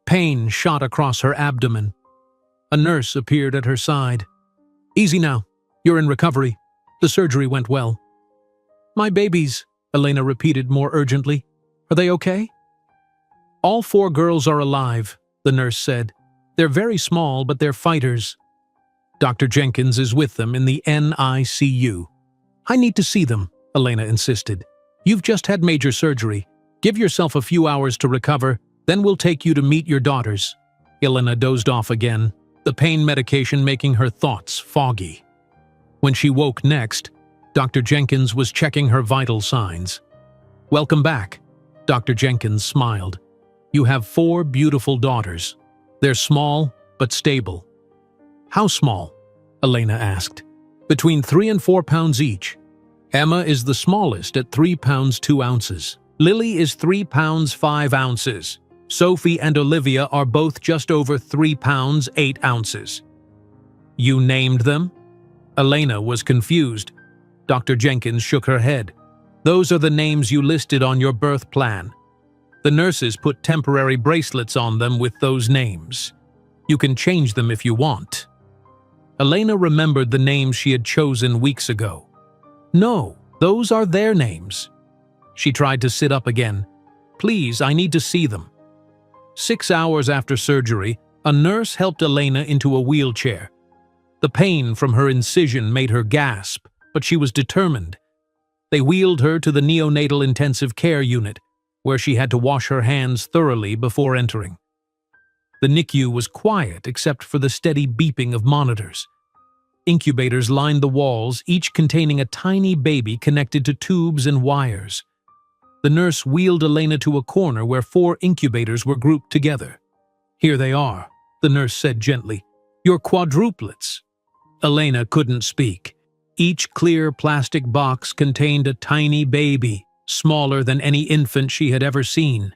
Pain shot across her abdomen. A nurse appeared at her side. "Easy now. You're in recovery. The surgery went well." "My babies," Elena repeated more urgently. "Are they okay?" "All 4 girls are alive," the nurse said. "They're very small, but they're fighters. Dr. Jenkins is with them in the NICU. "I need to see them," Elena insisted. "You've just had major surgery. Give yourself a few hours to recover, then we'll take you to meet your daughters." Elena dozed off again, the pain medication making her thoughts foggy. When she woke next, Dr. Jenkins was checking her vital signs. "Welcome back," Dr. Jenkins smiled. "You have 4 beautiful daughters. They're small, but stable." "How small?" Elena asked. "Between 3 and 4 pounds each. Emma is the smallest at 3 pounds 2 ounces. Lily is 3 pounds 5 ounces. Sophie and Olivia are both just over 3 pounds 8 ounces. "You named them?" Elena was confused. Dr. Jenkins shook her head. "Those are the names you listed on your birth plan. The nurses put temporary bracelets on them with those names. You can change them if you want." Elena remembered the names she had chosen weeks ago. "No, those are their names." She tried to sit up again. "Please, I need to see them." 6 hours after surgery, a nurse helped Elena into a wheelchair. The pain from her incision made her gasp, but she was determined. They wheeled her to the neonatal intensive care unit, where she had to wash her hands thoroughly before entering. The NICU was quiet except for the steady beeping of monitors. Incubators lined the walls, each containing a tiny baby connected to tubes and wires. The nurse wheeled Elena to a corner where 4 incubators were grouped together. "Here they are," the nurse said gently. "Your quadruplets." Elena couldn't speak. Each clear plastic box contained a tiny baby, smaller than any infant she had ever seen.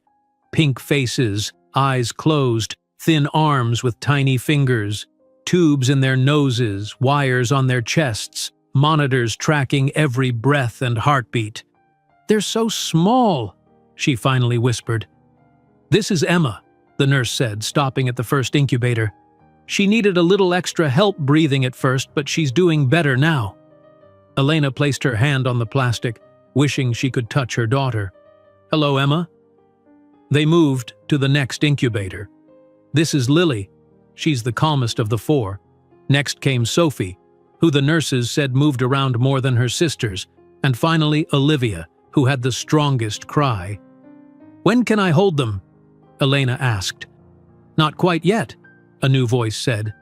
Pink faces, eyes closed, thin arms with tiny fingers, tubes in their noses, wires on their chests, monitors tracking every breath and heartbeat. "They're so small," she finally whispered. "This is Emma," the nurse said, stopping at the first incubator. "She needed a little extra help breathing at first, but she's doing better now." Elena placed her hand on the plastic, wishing she could touch her daughter. "Hello, Emma." They moved to the next incubator. "This is Lily. She's the calmest of the 4. Next came Sophie, who the nurses said moved around more than her sisters, and finally Olivia, who had the strongest cry. "When can I hold them?" Elena asked. "Not quite yet," a new voice said.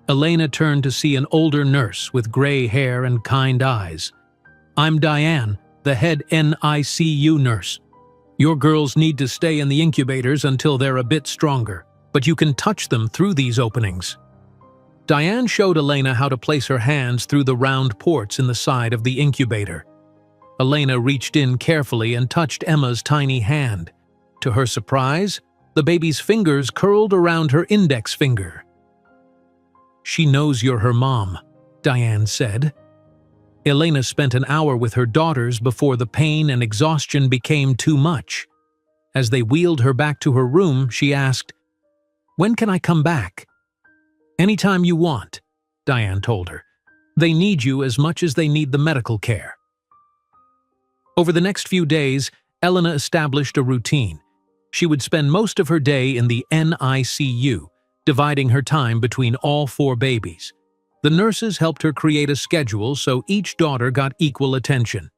Elena turned to see an older nurse with gray hair and kind eyes. "I'm Diane, the head NICU nurse. Your girls need to stay in the incubators until they're a bit stronger, but you can touch them through these openings." Diane showed Elena how to place her hands through the round ports in the side of the incubator. Elena reached in carefully and touched Emma's tiny hand. To her surprise, the baby's fingers curled around her index finger. "She knows you're her mom," Diane said. Elena spent an hour with her daughters before the pain and exhaustion became too much. As they wheeled her back to her room, she asked, "When can I come back?" "Anytime you want," Diane told her. "They need you as much as they need the medical care." Over the next few days, Elena established a routine. She would spend most of her day in the NICU, dividing her time between all 4 babies. The nurses helped her create a schedule so each daughter got equal attention.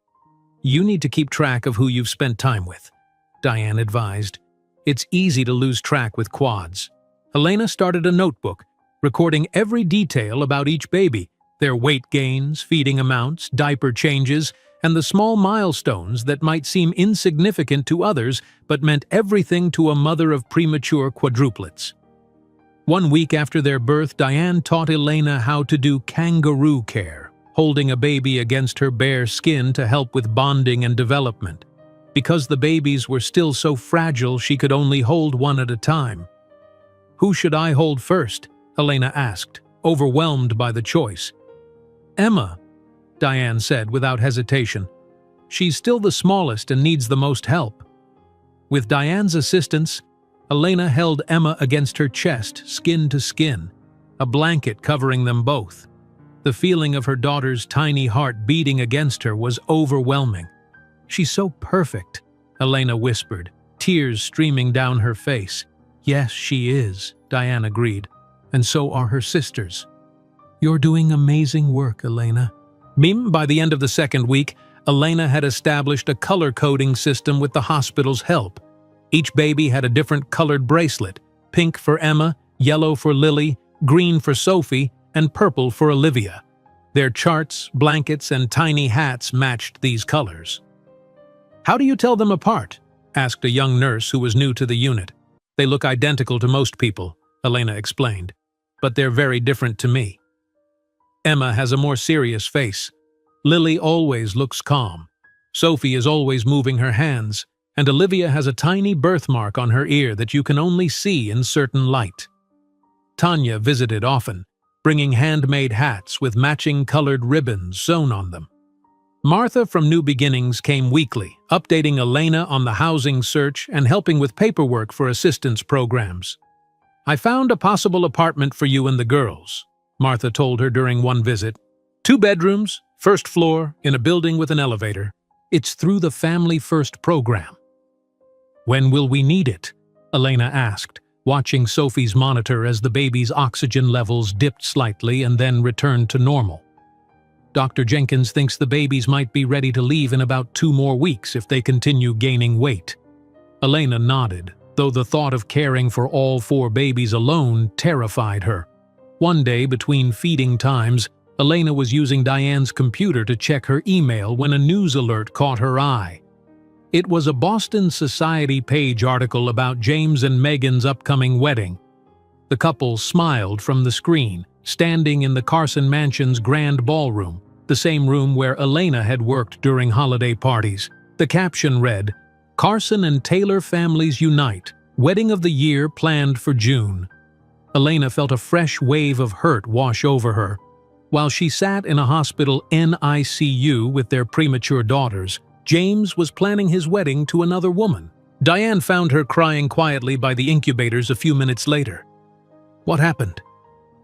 You need to keep track of who you've spent time with, Diane advised. It's easy to lose track with quads. Elena started a notebook, recording every detail about each baby, their weight gains, feeding amounts, diaper changes, and the small milestones that might seem insignificant to others but meant everything to a mother of premature quadruplets. 1 week after their birth, Diane taught Elena how to do kangaroo care, holding a baby against her bare skin to help with bonding and development. Because the babies were still so fragile, she could only hold one at a time. "Who should I hold first?" Elena asked, overwhelmed by the choice. "Emma," Diane said without hesitation. "She's still the smallest and needs the most help." With Diane's assistance, Elena held Emma against her chest, skin to skin, a blanket covering them both. The feeling of her daughter's tiny heart beating against her was overwhelming. "She's so perfect," Elena whispered, tears streaming down her face. "Yes, she is," Diane agreed, "and so are her sisters." "You're doing amazing work, Elena." By the end of the 2nd week, Elena had established a color-coding system with the hospital's help. Each baby had a different colored bracelet: pink for Emma, yellow for Lily, green for Sophie, and purple for Olivia. Their charts, blankets, and tiny hats matched these colors. "How do you tell them apart?" asked a young nurse who was new to the unit. "They look identical to most people," Elena explained, "but they're very different to me. Emma has a more serious face. Lily always looks calm. Sophie is always moving her hands, and Olivia has a tiny birthmark on her ear that you can only see in certain light." Tanya visited often, bringing handmade hats with matching colored ribbons sewn on them. Martha from New Beginnings came weekly, updating Elena on the housing search and helping with paperwork for assistance programs. "I found a possible apartment for you and the girls," Martha told her during one visit. 2 bedrooms, 1st floor, in a building with an elevator. It's through the Family First program." "When will we need it?" Elena asked, watching Sophie's monitor as the baby's oxygen levels dipped slightly and then returned to normal. "Dr. Jenkins thinks the babies might be ready to leave in about 2 more weeks if they continue gaining weight." Elena nodded, though the thought of caring for all 4 babies alone terrified her. One day between feeding times, Elena was using Diane's computer to check her email when a news alert caught her eye. It was a Boston Society page article about James and Megan's upcoming wedding. The couple smiled from the screen, standing in the Carson Mansion's grand ballroom, the same room where Elena had worked during holiday parties. The caption read, "Carson and Taylor families unite. Wedding of the year planned for June." Elena felt a fresh wave of hurt wash over her. While she sat in a hospital NICU with their premature daughters, James was planning his wedding to another woman. Diane found her crying quietly by the incubators a few minutes later. "What happened?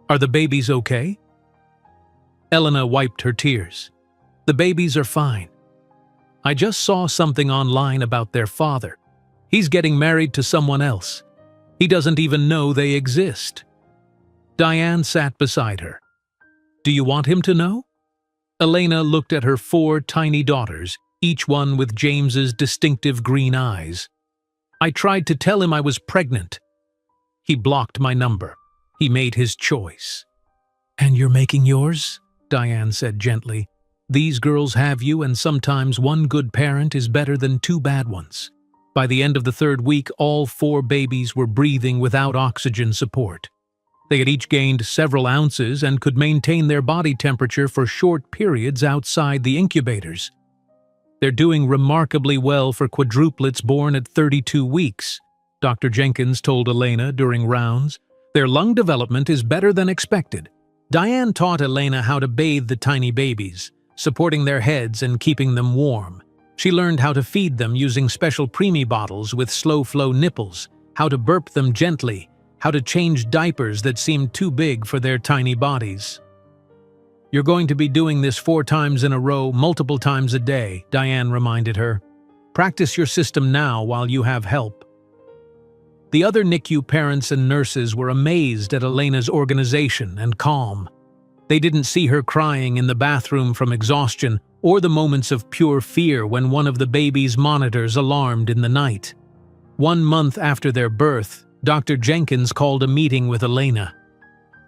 Are the babies okay?" Elena wiped her tears. "The babies are fine. I just saw something online about their father. He's getting married to someone else. He doesn't even know they exist." Diane sat beside her. "Do you want him to know?" Elena looked at her 4 tiny daughters, each one with James's distinctive green eyes. "I tried to tell him I was pregnant. He blocked my number. He made his choice." "And you're making yours?" Diane said gently. "These girls have you, and sometimes one good parent is better than 2 bad ones." By the end of the 3rd week, all 4 babies were breathing without oxygen support. They had each gained several ounces and could maintain their body temperature for short periods outside the incubators. "They're doing remarkably well for quadruplets born at 32 weeks, Dr. Jenkins told Elena during rounds. "Their lung development is better than expected." Diane taught Elena how to bathe the tiny babies, supporting their heads and keeping them warm. She learned how to feed them using special preemie bottles with slow-flow nipples, how to burp them gently, how to change diapers that seemed too big for their tiny bodies. "You're going to be doing this 4 times in a row, multiple times a day," Diane reminded her. "Practice your system now while you have help." The other NICU parents and nurses were amazed at Elena's organization and calm. They didn't see her crying in the bathroom from exhaustion or the moments of pure fear when one of the baby's monitors alarmed in the night. 1 month after their birth, Dr. Jenkins called a meeting with Elena.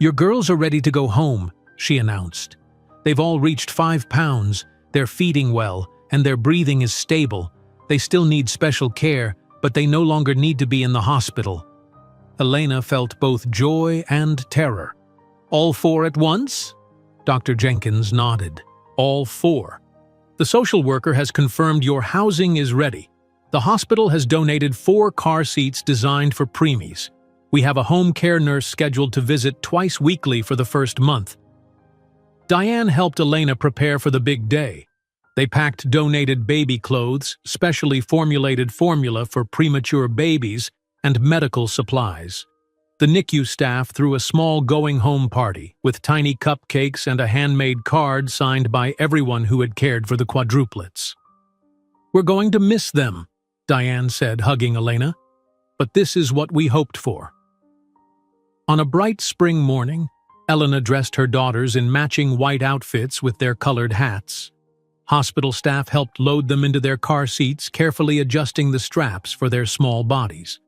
"Your girls are ready to go home," she announced. "They've all reached 5 pounds, they're feeding well, and their breathing is stable. They still need special care, but they no longer need to be in the hospital." Elena felt both joy and terror. "All 4 at once?" Dr. Jenkins nodded. "All 4. The social worker has confirmed your housing is ready. The hospital has donated 4 car seats designed for preemies. We have a home care nurse scheduled to visit twice weekly for the first month." Diane helped Elena prepare for the big day. They packed donated baby clothes, specially formulated formula for premature babies, and medical supplies. The NICU staff threw a small going-home party with tiny cupcakes and a handmade card signed by everyone who had cared for the quadruplets. "We're going to miss them," Diane said, hugging Elena. "But this is what we hoped for." On a bright spring morning, Elena dressed her daughters in matching white outfits with their colored hats. Hospital staff helped load them into their car seats, carefully adjusting the straps for their small bodies.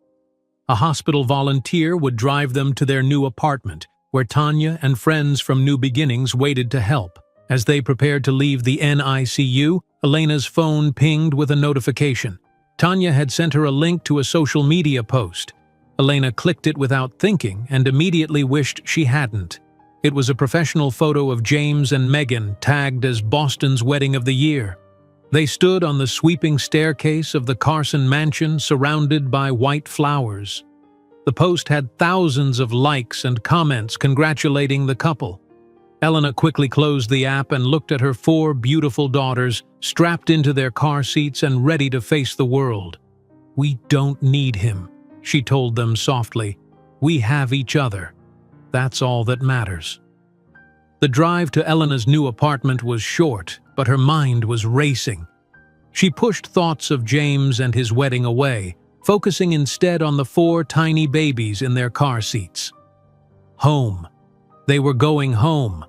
A hospital volunteer would drive them to their new apartment, where Tanya and friends from New Beginnings waited to help. As they prepared to leave the NICU, Elena's phone pinged with a notification. Tanya had sent her a link to a social media post. Elena clicked it without thinking and immediately wished she hadn't. It was a professional photo of James and Megan, tagged as Boston's wedding of the year. They stood on the sweeping staircase of the Carson mansion, surrounded by white flowers. The post had thousands of likes and comments congratulating the couple. Elena quickly closed the app and looked at her 4 beautiful daughters, strapped into their car seats and ready to face the world. "We don't need him," she told them softly. "We have each other. That's all that matters." The drive to Elena's new apartment was short, but her mind was racing. She pushed thoughts of James and his wedding away, focusing instead on the 4 tiny babies in their car seats. Home. They were going home.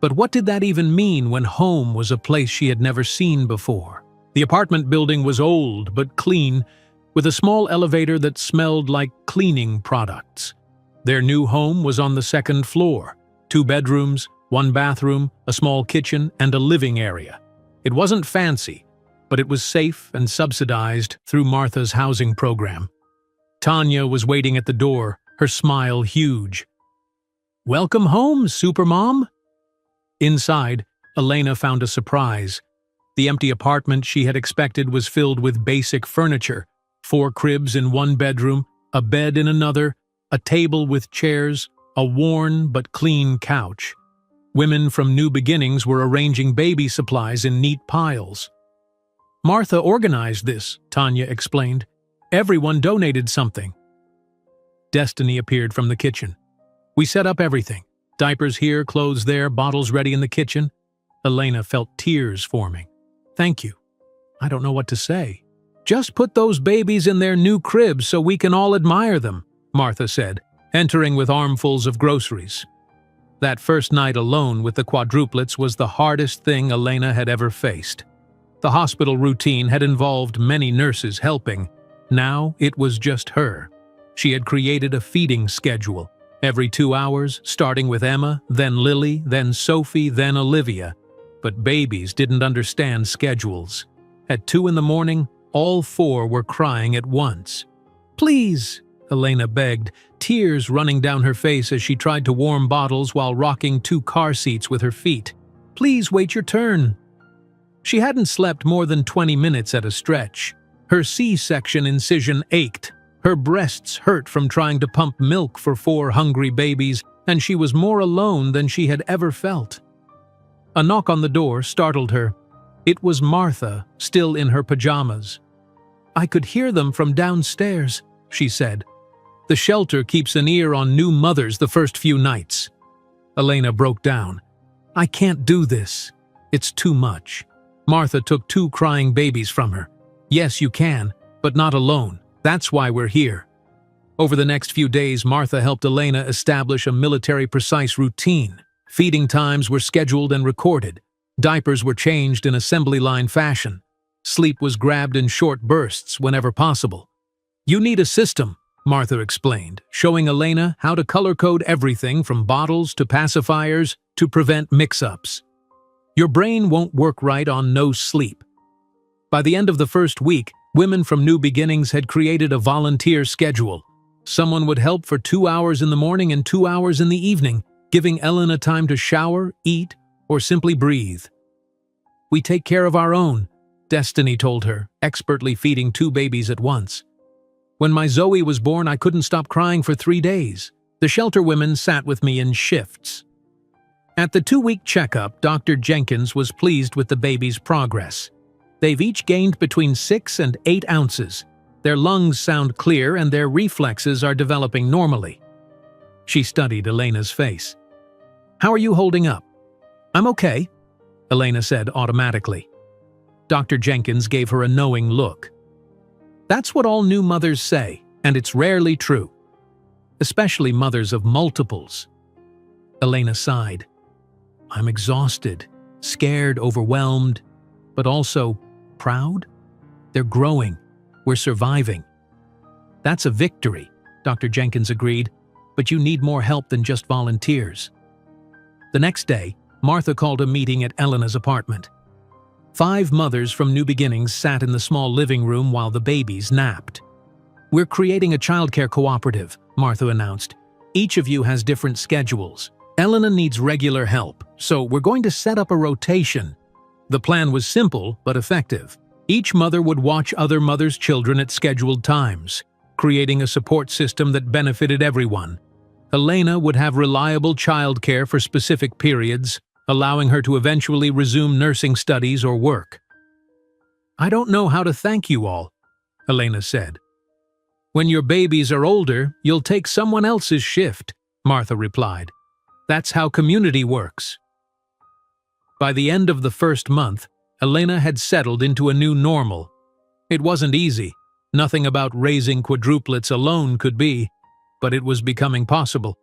But what did that even mean when home was a place she had never seen before? The apartment building was old but clean, with a small elevator that smelled like cleaning products. Their new home was on the 2nd floor. 2 bedrooms, 1 bathroom, a small kitchen, and a living area. It wasn't fancy, but it was safe and subsidized through Martha's housing program. Tanya was waiting at the door, her smile huge. "Welcome home, Supermom." Inside, Elena found a surprise. The empty apartment she had expected was filled with basic furniture: 4 cribs in 1 bedroom, a bed in another, a table with chairs, a worn but clean couch. Women from New Beginnings were arranging baby supplies in neat piles. "Martha organized this," Tanya explained. "Everyone donated something." Destiny appeared from the kitchen. "We set up everything. Diapers here, clothes there, bottles ready in the kitchen." Elena felt tears forming. "Thank you. I don't know what to say." "Just put those babies in their new cribs so we can all admire them," Martha said, entering with armfuls of groceries. That first night alone with the quadruplets was the hardest thing Elena had ever faced. The hospital routine had involved many nurses helping. Now it was just her. She had created a feeding schedule. Every 2 hours, starting with Emma, then Lily, then Sophie, then Olivia. But babies didn't understand schedules. At 2 in the morning, all 4 were crying at once. "Please," Elena begged, tears running down her face as she tried to warm bottles while rocking 2 car seats with her feet. "Please wait your turn." She hadn't slept more than 20 minutes at a stretch. Her C-section incision ached. Her breasts hurt from trying to pump milk for 4 hungry babies, and she was more alone than she had ever felt. A knock on the door startled her. It was Martha, still in her pajamas. "I could hear them from downstairs," she said. "The shelter keeps an ear on new mothers the first few nights." Elena broke down. "I can't do this. It's too much." Martha took 2 crying babies from her. "Yes, you can, but not alone. That's why we're here." Over the next few days, Martha helped Elena establish a military-precise routine. Feeding times were scheduled and recorded. Diapers were changed in assembly line fashion. Sleep was grabbed in short bursts whenever possible. "You need a system," Martha explained, showing Elena how to color-code everything from bottles to pacifiers to prevent mix-ups. "Your brain won't work right on no sleep." By the end of the first week, women from New Beginnings had created a volunteer schedule. Someone would help for 2 hours in the morning and 2 hours in the evening, giving Elena time to shower, eat, or simply breathe. "We take care of our own," Destiny told her, expertly feeding 2 babies at once. "When my Zoe was born, I couldn't stop crying for 3 days. The shelter women sat with me in shifts." At the 2-week checkup, Dr. Jenkins was pleased with the baby's progress. They've each gained between 6 and 8 ounces. Their lungs sound clear and their reflexes are developing normally. She studied Elena's face. "How are you holding up?" "I'm okay," Elena said automatically. Dr. Jenkins gave her a knowing look. That's what all new mothers say, and it's rarely true. Especially mothers of multiples. Elena sighed. "I'm exhausted, scared, overwhelmed, but also proud. They're growing. We're surviving." "That's a victory," Dr. Jenkins agreed, "but you need more help than just volunteers." The next day, Martha called a meeting at Elena's apartment. 5 mothers from New Beginnings sat in the small living room while the babies napped. "We're creating a childcare cooperative," Martha announced. "Each of you has different schedules. Elena needs regular help, so we're going to set up a rotation." The plan was simple but effective. Each mother would watch other mothers' children at scheduled times, creating a support system that benefited everyone. Elena would have reliable childcare for specific periods, allowing her to eventually resume nursing studies or work. "I don't know how to thank you all," Elena said. "When your babies are older, you'll take someone else's shift," Martha replied. "That's how community works." By the end of the first month, Elena had settled into a new normal. It wasn't easy. Nothing about raising quadruplets alone could be, but it was becoming possible.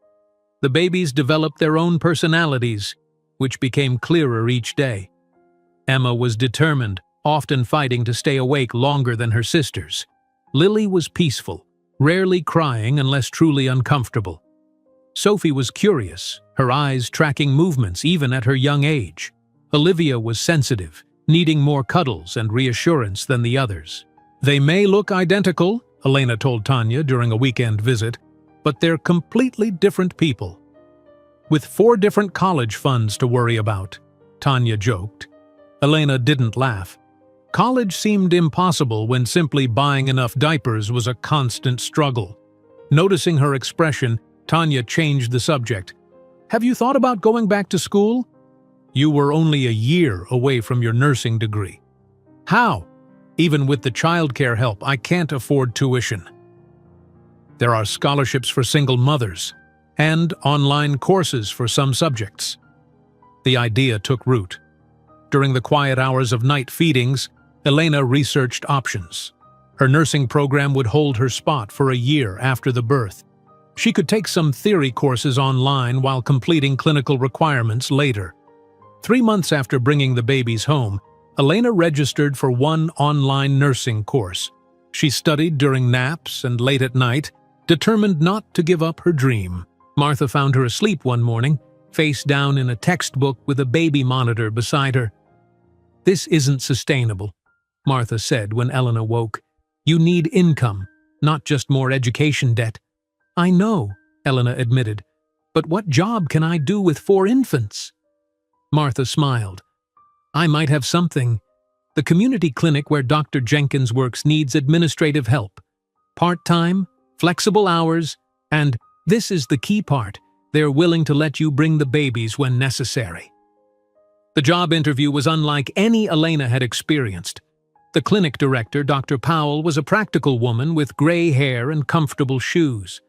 The babies developed their own personalities, which became clearer each day. Emma was determined, often fighting to stay awake longer than her sisters. Lily was peaceful, rarely crying unless truly uncomfortable. Sophie was curious, her eyes tracking movements even at her young age. Olivia was sensitive, needing more cuddles and reassurance than the others. "They may look identical," Elena told Tanya during a weekend visit, "but they're completely different people." "With 4 different college funds to worry about," Tanya joked. Elena didn't laugh. College seemed impossible when simply buying enough diapers was a constant struggle. Noticing her expression, Tanya changed the subject. "Have you thought about going back to school? You were only a year away from your nursing degree." "How? Even with the childcare help, I can't afford tuition." "There are scholarships for single mothers, and online courses for some subjects." The idea took root. During the quiet hours of night feedings, Elena researched options. Her nursing program would hold her spot for a year after the birth. She could take some theory courses online while completing clinical requirements later. 3 months after bringing the babies home, Elena registered for one online nursing course. She studied during naps and late at night, determined not to give up her dream. Martha found her asleep one morning, face down in a textbook with a baby monitor beside her. "This isn't sustainable," Martha said when Elena woke. "You need income, not just more education debt." "I know," Elena admitted, "but what job can I do with 4 infants?" Martha smiled. "I might have something. The community clinic where Dr. Jenkins works needs administrative help. Part-time, flexible hours, and this is the key part, they're willing to let you bring the babies when necessary." The job interview was unlike any Elena had experienced. The clinic director, Dr. Powell, was a practical woman with gray hair and comfortable shoes.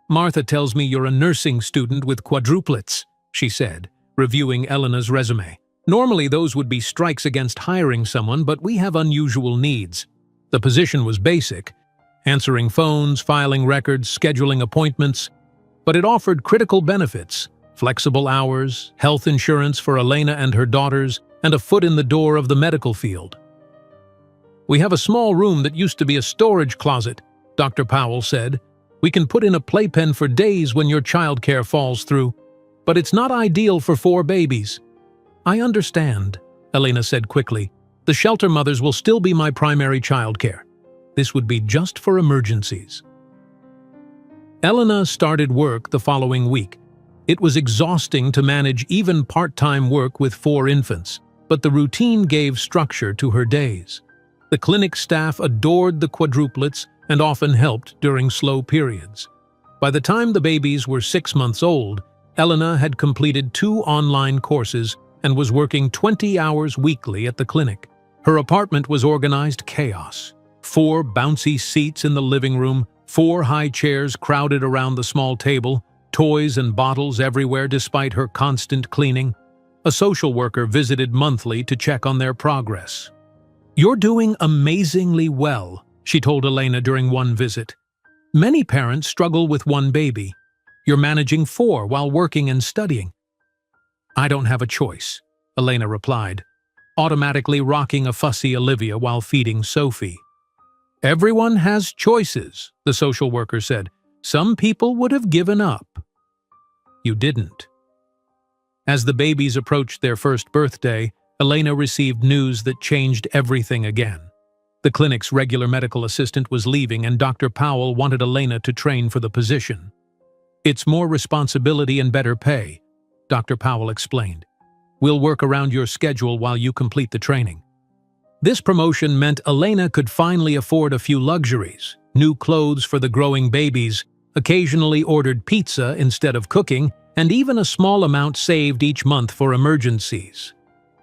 "Martha tells me you're a nursing student with quadruplets," she said, reviewing Elena's resume. "Normally those would be strikes against hiring someone, but we have unusual needs." The position was basic, answering phones, filing records, scheduling appointments, but it offered critical benefits: Flexible hours, health insurance for Elena and her daughters, and a foot in the door of the medical field. "We have a small room that used to be a storage closet," Dr. Powell said. "We can put in a playpen for days when your childcare falls through. But it's not ideal for 4 babies." "I understand," Elena said quickly. "The shelter mothers will still be my primary childcare. This would be just for emergencies." Elena started work the following week. It was exhausting to manage even part-time work with 4 infants, but the routine gave structure to her days. The clinic staff adored the quadruplets and often helped during slow periods. By the time the babies were 6 months old, Elena had completed 2 online courses and was working 20 hours weekly at the clinic. Her apartment was organized chaos. 4 bouncy seats in the living room, 4 high chairs crowded around the small table, toys and bottles everywhere despite her constant cleaning. A social worker visited monthly to check on their progress. "You're doing amazingly well," she told Elena during one visit. "Many parents struggle with 1 baby. You're managing 4 while working and studying." "I don't have a choice," Elena replied, automatically rocking a fussy Olivia while feeding Sophie. "Everyone has choices," the social worker said. "Some people would have given up. You didn't." As the babies approached their first birthday, Elena received news that changed everything again. The clinic's regular medical assistant was leaving and Dr. Powell wanted Elena to train for the position. "It's more responsibility and better pay," Dr. Powell explained. "We'll work around your schedule while you complete the training." This promotion meant Elena could finally afford a few luxuries: new clothes for the growing babies, occasionally ordered pizza instead of cooking, and even a small amount saved each month for emergencies.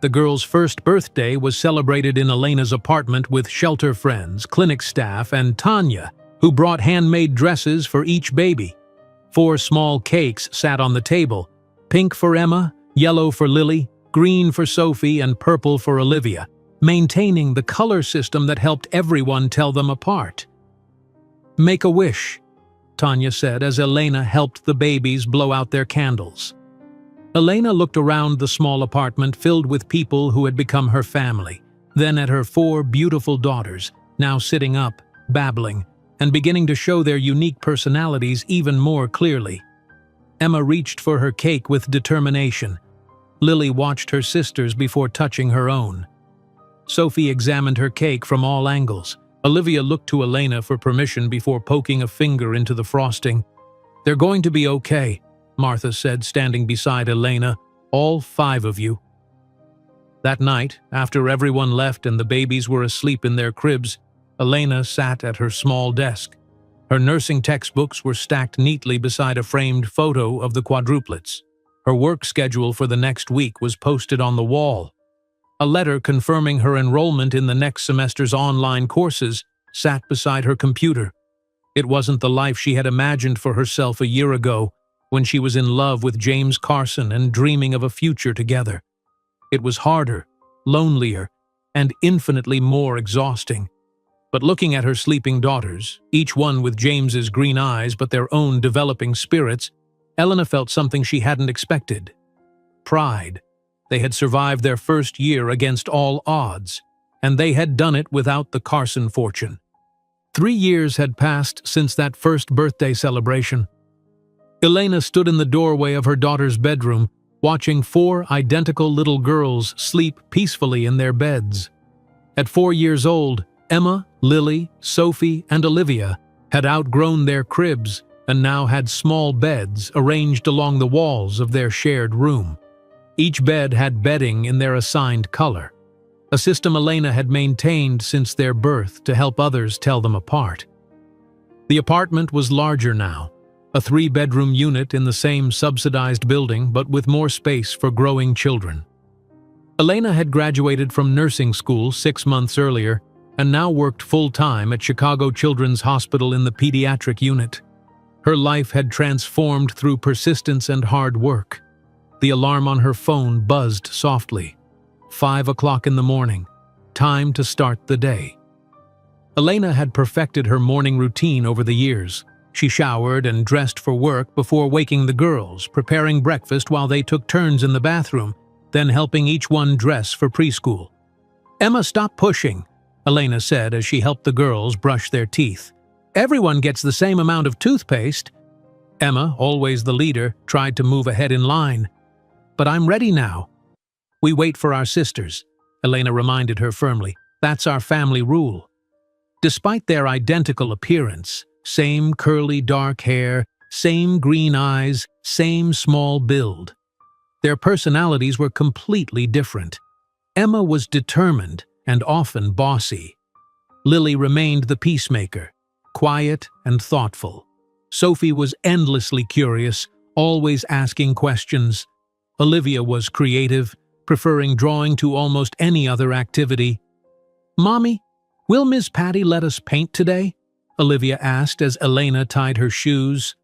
The girl's first birthday was celebrated in Elena's apartment with shelter friends, clinic staff, and Tanya, who brought handmade dresses for each baby. 4 small cakes sat on the table: pink for Emma, yellow for Lily, green for Sophie, and purple for Olivia, maintaining the color system that helped everyone tell them apart. "Make a wish," Tanya said as Elena helped the babies blow out their candles. Elena looked around the small apartment filled with people who had become her family, then at her 4 beautiful daughters, now sitting up, babbling, and beginning to show their unique personalities even more clearly. Emma reached for her cake with determination. Lily watched her sisters before touching her own. Sophie examined her cake from all angles. Olivia looked to Elena for permission before poking a finger into the frosting. "They're going to be okay," Martha said, standing beside Elena. "All 5 of you." That night, after everyone left and the babies were asleep in their cribs, Elena sat at her small desk. Her nursing textbooks were stacked neatly beside a framed photo of the quadruplets. Her work schedule for the next week was posted on the wall. A letter confirming her enrollment in the next semester's online courses sat beside her computer. It wasn't the life she had imagined for herself a year ago, when she was in love with James Carson and dreaming of a future together. It was harder, lonelier, and infinitely more exhausting. But looking at her sleeping daughters, each one with James's green eyes but their own developing spirits, Elena felt something she hadn't expected: pride. They had survived their first year against all odds, and they had done it without the Carson fortune. 3 years had passed since that first birthday celebration. Elena stood in the doorway of her daughter's bedroom, watching 4 identical little girls sleep peacefully in their beds. At 4 years old, Emma, Lily, Sophie, and Olivia had outgrown their cribs and now had small beds arranged along the walls of their shared room. Each bed had bedding in their assigned color, a system Elena had maintained since their birth to help others tell them apart. The apartment was larger now, a 3-bedroom unit in the same subsidized building but with more space for growing children. Elena had graduated from nursing school 6 months earlier and now worked full-time at Chicago Children's Hospital in the pediatric unit. Her life had transformed through persistence and hard work. The alarm on her phone buzzed softly. 5 o'clock in the morning. Time to start the day. Elena had perfected her morning routine over the years. She showered and dressed for work before waking the girls, preparing breakfast while they took turns in the bathroom, then helping each one dress for preschool. "Emma, stop pushing," Elena said as she helped the girls brush their teeth. "Everyone gets the same amount of toothpaste." Emma, always the leader, tried to move ahead in line. "But I'm ready now." "We wait for our sisters," Elena reminded her firmly. "That's our family rule." Despite their identical appearance, same curly dark hair, same green eyes, same small build, their personalities were completely different. Emma was determined and often bossy. Lily remained the peacemaker, quiet and thoughtful. Sophie was endlessly curious, always asking questions. Olivia was creative, preferring drawing to almost any other activity. "Mommy, will Miss Patty let us paint today?" Olivia asked as Elena tied her shoes.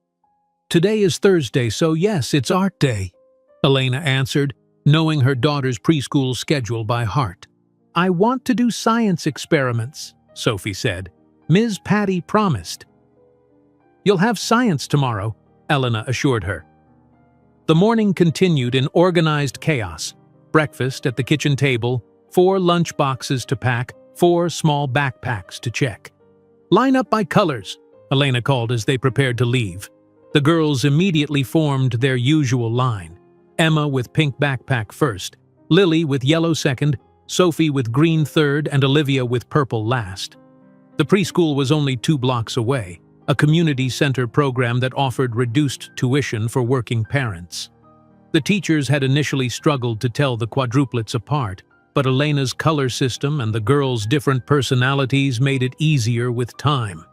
"Today is Thursday, so yes, it's art day," Elena answered, knowing her daughter's preschool schedule by heart. "I want to do science experiments," Sophie said. "Ms. Patty promised." "You'll have science tomorrow," Elena assured her. The morning continued in organized chaos. Breakfast at the kitchen table, 4 lunch boxes to pack, 4 small backpacks to check. "Line up by colors," Elena called as they prepared to leave. The girls immediately formed their usual line. Emma with pink backpack first, Lily with yellow second, Sophie with green third, and Olivia with purple last. The preschool was only 2 blocks away, a community center program that offered reduced tuition for working parents. The teachers had initially struggled to tell the quadruplets apart, but Elena's color system and the girls' different personalities made it easier with time.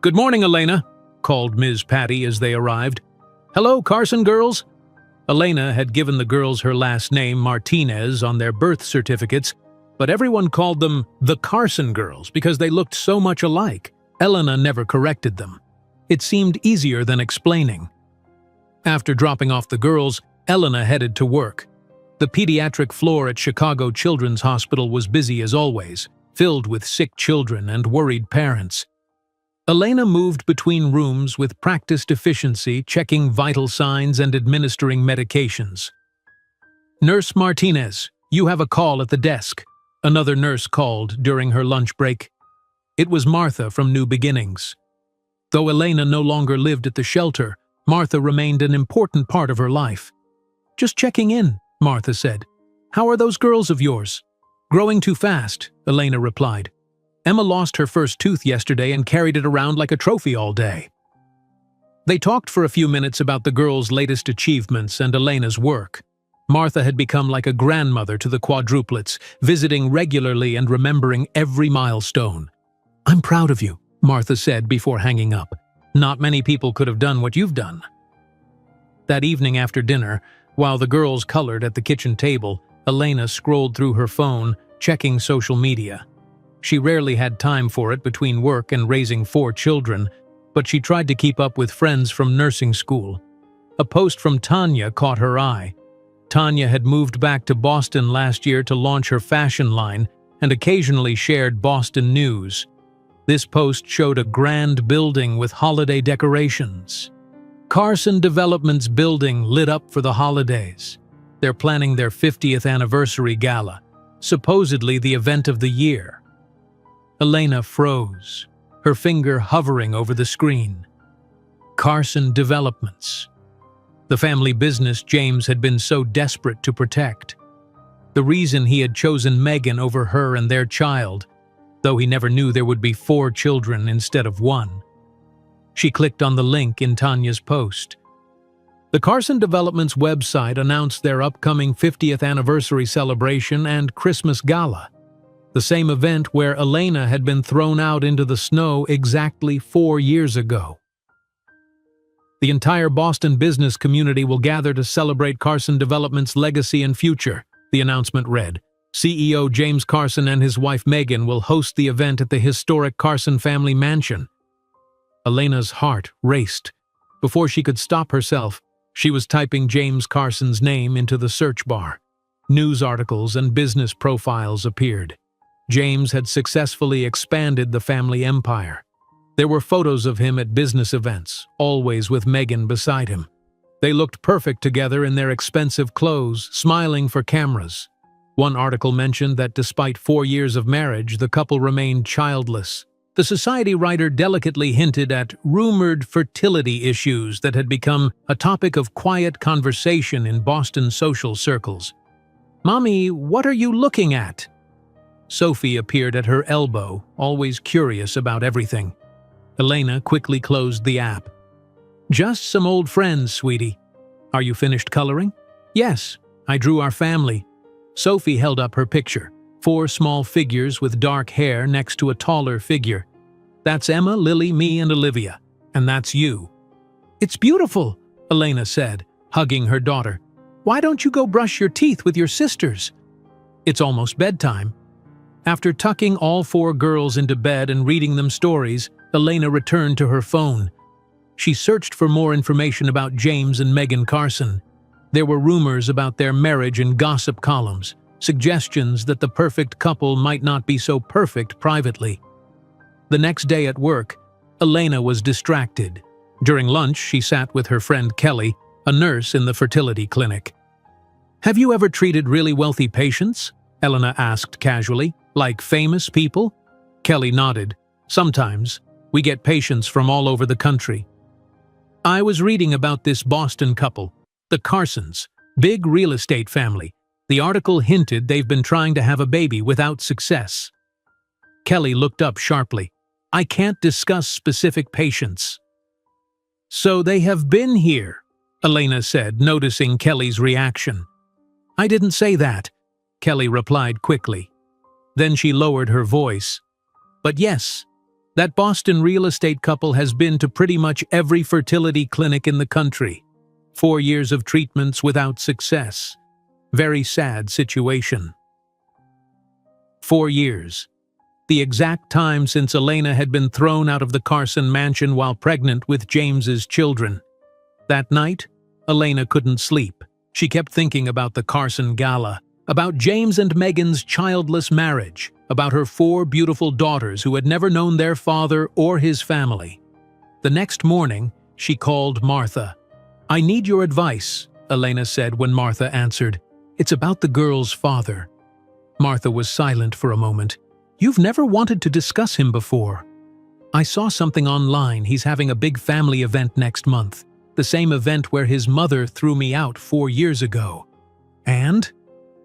"Good morning, Elena," called Ms. Patty as they arrived. "Hello, Carson girls." Elena had given the girls her last name, Martinez, on their birth certificates, but everyone called them the Carson girls because they looked so much alike. Elena never corrected them. It seemed easier than explaining. After dropping off the girls, Elena headed to work. The pediatric floor at Chicago Children's Hospital was busy as always, filled with sick children and worried parents. Elena moved between rooms with practiced efficiency, checking vital signs and administering medications. "Nurse Martinez, you have a call at the desk," another nurse called during her lunch break. It was Martha from New Beginnings. Though Elena no longer lived at the shelter, Martha remained an important part of her life. "Just checking in," Martha said. "How are those girls of yours?" "Growing too fast," Elena replied. "Emma lost her first tooth yesterday and carried it around like a trophy all day." They talked for a few minutes about the girls' latest achievements and Elena's work. Martha had become like a grandmother to the quadruplets, visiting regularly and remembering every milestone. "I'm proud of you," Martha said before hanging up. "Not many people could have done what you've done." That evening after dinner, while the girls colored at the kitchen table, Elena scrolled through her phone, checking social media. She rarely had time for it between work and raising 4 children, but she tried to keep up with friends from nursing school. A post from Tanya caught her eye. Tanya had moved back to Boston last year to launch her fashion line and occasionally shared Boston news. This post showed a grand building with holiday decorations. Carson Development's building lit up for the holidays. They're planning their 50th anniversary gala, supposedly the event of the year. Elena froze, her finger hovering over the screen. Carson Developments. The family business James had been so desperate to protect. The reason he had chosen Megan over her and their child, though he never knew there would be 4 children instead of 1. She clicked on the link in Tanya's post. The Carson Developments website announced their upcoming 50th anniversary celebration and Christmas gala, the same event where Elena had been thrown out into the snow exactly 4 years ago. The entire Boston business community will gather to celebrate Carson Development's legacy and future, the announcement read. CEO James Carson and his wife Megan will host the event at the historic Carson family mansion. Elena's heart raced. Before she could stop herself, she was typing James Carson's name into the search bar. News articles and business profiles appeared. James had successfully expanded the family empire. There were photos of him at business events, always with Megan beside him. They looked perfect together in their expensive clothes, smiling for cameras. One article mentioned that despite 4 years of marriage, the couple remained childless. The Society writer delicately hinted at rumored fertility issues that had become a topic of quiet conversation in Boston social circles. "Mommy, what are you looking at?" Sophie appeared at her elbow, always curious about everything. Elena quickly closed the app. "Just some old friends, sweetie. Are you finished coloring?" "Yes, I drew our family." Sophie held up her picture, 4 small figures with dark hair next to a taller figure. "That's Emma, Lily, me, and Olivia. And that's you." "It's beautiful," Elena said, hugging her daughter. "Why don't you go brush your teeth with your sisters?" "It's almost bedtime." After tucking all 4 girls into bed and reading them stories, Elena returned to her phone. She searched for more information about James and Megan Carson. There were rumors about their marriage in gossip columns, suggestions that the perfect couple might not be so perfect privately. The next day at work, Elena was distracted. During lunch, she sat with her friend Kelly, a nurse in the fertility clinic. "Have you ever treated really wealthy patients?" Elena asked casually. "Like famous people?" Kelly nodded. "Sometimes. We get patients from all over the country." "I was reading about this Boston couple, the Carsons, big real estate family. The article hinted they've been trying to have a baby without success." Kelly looked up sharply. "I can't discuss specific patients." "So they have been here," Elena said, noticing Kelly's reaction. "I didn't say that," Kelly replied quickly. Then she lowered her voice. "But yes, that Boston real estate couple has been to pretty much every fertility clinic in the country. 4 years of treatments without success. Very sad situation." 4 years. The exact time since Elena had been thrown out of the Carson mansion while pregnant with James's children. That night, Elena couldn't sleep. She kept thinking about the Carson gala, about James and Megan's childless marriage, about her 4 beautiful daughters who had never known their father or his family. The next morning, she called Martha. "I need your advice," Elena said when Martha answered. "It's about the girl's father." Martha was silent for a moment. "You've never wanted to discuss him before." "I saw something online. He's having a big family event next month. The same event where his mother threw me out 4 years ago. And?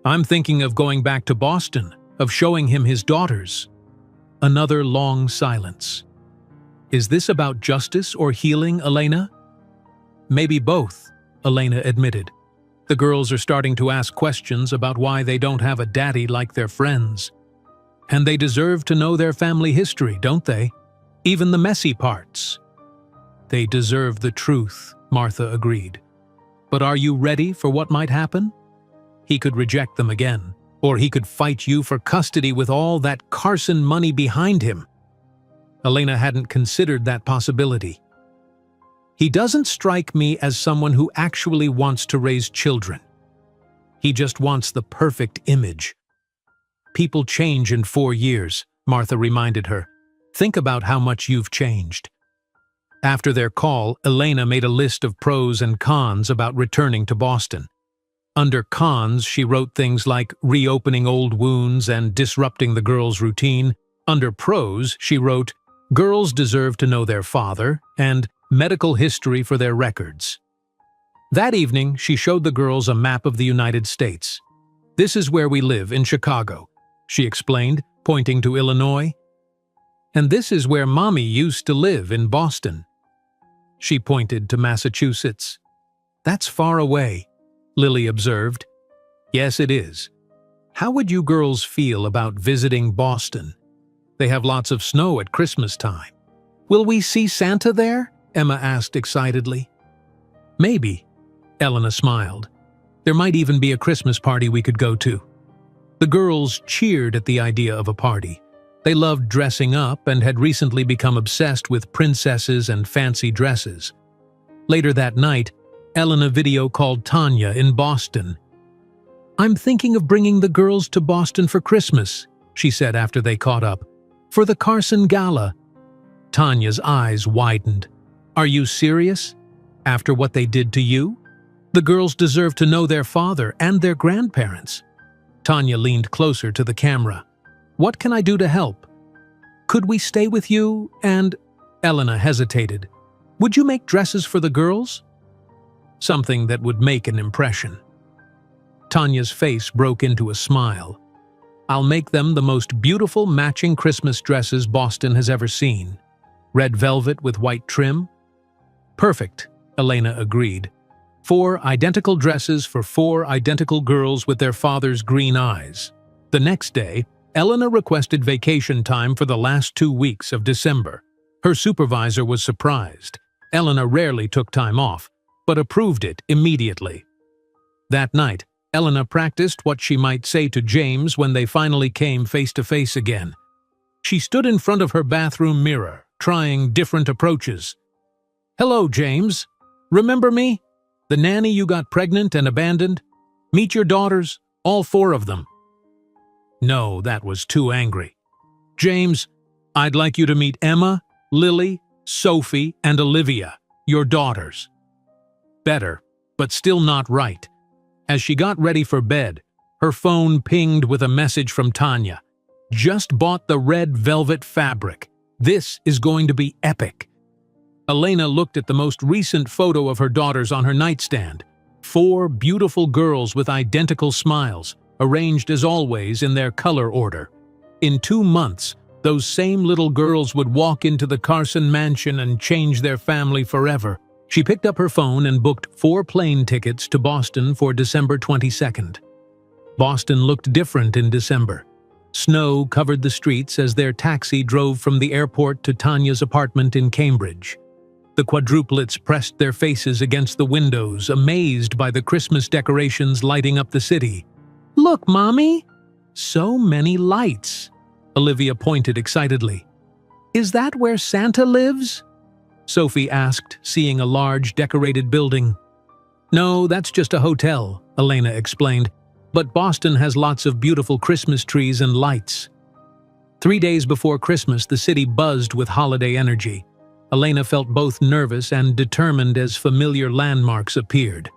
I'm thinking of going back to Boston, of showing him his daughters." Another long silence. "Is this about justice or healing, Elena?" "Maybe both," Elena admitted. "The girls are starting to ask questions about why they don't have a daddy like their friends. And they deserve to know their family history, don't they? Even the messy parts." "They deserve the truth," Martha agreed. "But are you ready for what might happen? He could reject them again, or he could fight you for custody with all that Carson money behind him." Elena hadn't considered that possibility. "He doesn't strike me as someone who actually wants to raise children. He just wants the perfect image." "People change in 4 years," Martha reminded her. "Think about how much you've changed." After their call, Elena made a list of pros and cons about returning to Boston. Under cons, she wrote things like reopening old wounds and disrupting the girls' routine. Under pros, she wrote, girls deserve to know their father, and medical history for their records. That evening, she showed the girls a map of the United States. "This is where we live, in Chicago," she explained, pointing to Illinois. "And this is where Mommy used to live, in Boston." She pointed to Massachusetts. "That's far away," Lily observed. "Yes, it is. How would you girls feel about visiting Boston? They have lots of snow at Christmas time." "Will we see Santa there?" Emma asked excitedly. "Maybe," Elena smiled. "There might even be a Christmas party we could go to." The girls cheered at the idea of a party. They loved dressing up and had recently become obsessed with princesses and fancy dresses. Later that night, Elena video called Tanya in Boston. "I'm thinking of bringing the girls to Boston for Christmas," she said after they caught up. "For the Carson Gala." Tanya's eyes widened. Are you serious? After what they did to you? The girls deserve to know their father and their grandparents. Tanya leaned closer to the camera. What can I do to help? Could we stay with you and… Elena hesitated. Would you make dresses for the girls? Something that would make an impression. Tanya's face broke into a smile. I'll make them the most beautiful matching Christmas dresses Boston has ever seen. Red velvet with white trim? Perfect, Elena agreed. 4 identical dresses for 4 identical girls with their father's green eyes. The next day, Elena requested vacation time for the last 2 weeks of December. Her supervisor was surprised. Elena rarely took time off, but approved it immediately. That night, Elena practiced what she might say to James when they finally came face to face again. She stood in front of her bathroom mirror, trying different approaches. Hello, James. Remember me? The nanny you got pregnant and abandoned? Meet your daughters, all 4 of them. No, that was too angry. James, I'd like you to meet Emma, Lily, Sophie, and Olivia, your daughters. Better, but still not right. As she got ready for bed, her phone pinged with a message from Tanya. Just bought the red velvet fabric. This is going to be epic. Elena looked at the most recent photo of her daughters on her nightstand. 4 beautiful girls with identical smiles, arranged as always in their color order. In 2 months, those same little girls would walk into the Carson mansion and change their family forever. She picked up her phone and booked 4 plane tickets to Boston for December 22nd. Boston looked different in December. Snow covered the streets as their taxi drove from the airport to Tanya's apartment in Cambridge. The quadruplets pressed their faces against the windows, amazed by the Christmas decorations lighting up the city. Look, Mommy! So many lights! Olivia pointed excitedly. Is that where Santa lives? Sophie asked, seeing a large decorated building. No, that's just a hotel, Elena explained. But Boston has lots of beautiful Christmas trees and lights. 3 days before Christmas, the city buzzed with holiday energy. Elena felt both nervous and determined as familiar landmarks appeared.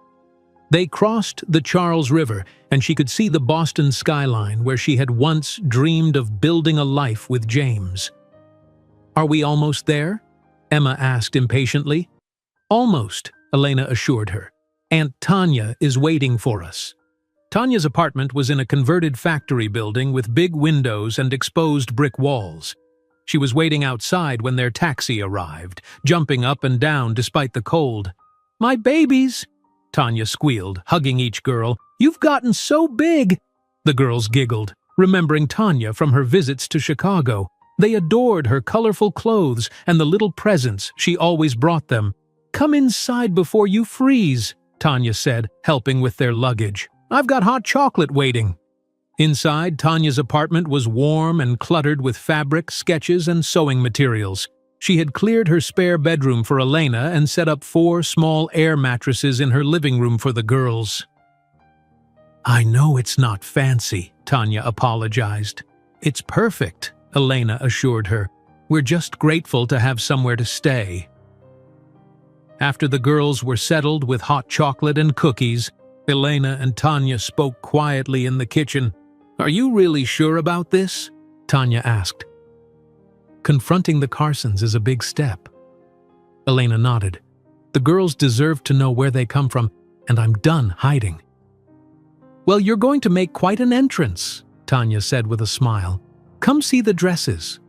They crossed the Charles River, and she could see the Boston skyline where she had once dreamed of building a life with James. Are we almost there? Emma asked impatiently. Almost, Elena assured her. Aunt Tanya is waiting for us. Tanya's apartment was in a converted factory building with big windows and exposed brick walls. She was waiting outside when their taxi arrived, jumping up and down despite the cold. My babies! Tanya squealed, hugging each girl. You've gotten so big! The girls giggled, remembering Tanya from her visits to Chicago. They adored her colorful clothes and the little presents she always brought them. Come inside before you freeze, Tanya said, helping with their luggage. I've got hot chocolate waiting. Inside, Tanya's apartment was warm and cluttered with fabric, sketches, and sewing materials. She had cleared her spare bedroom for Elena and set up 4 small air mattresses in her living room for the girls. I know it's not fancy, Tanya apologized. It's perfect, Elena assured her. We're just grateful to have somewhere to stay. After the girls were settled with hot chocolate and cookies, Elena and Tanya spoke quietly in the kitchen. Are you really sure about this? Tanya asked. Confronting the Carsons is a big step. Elena nodded. The girls deserve to know where they come from, and I'm done hiding. Well, you're going to make quite an entrance, Tanya said with a smile. Come see the dresses.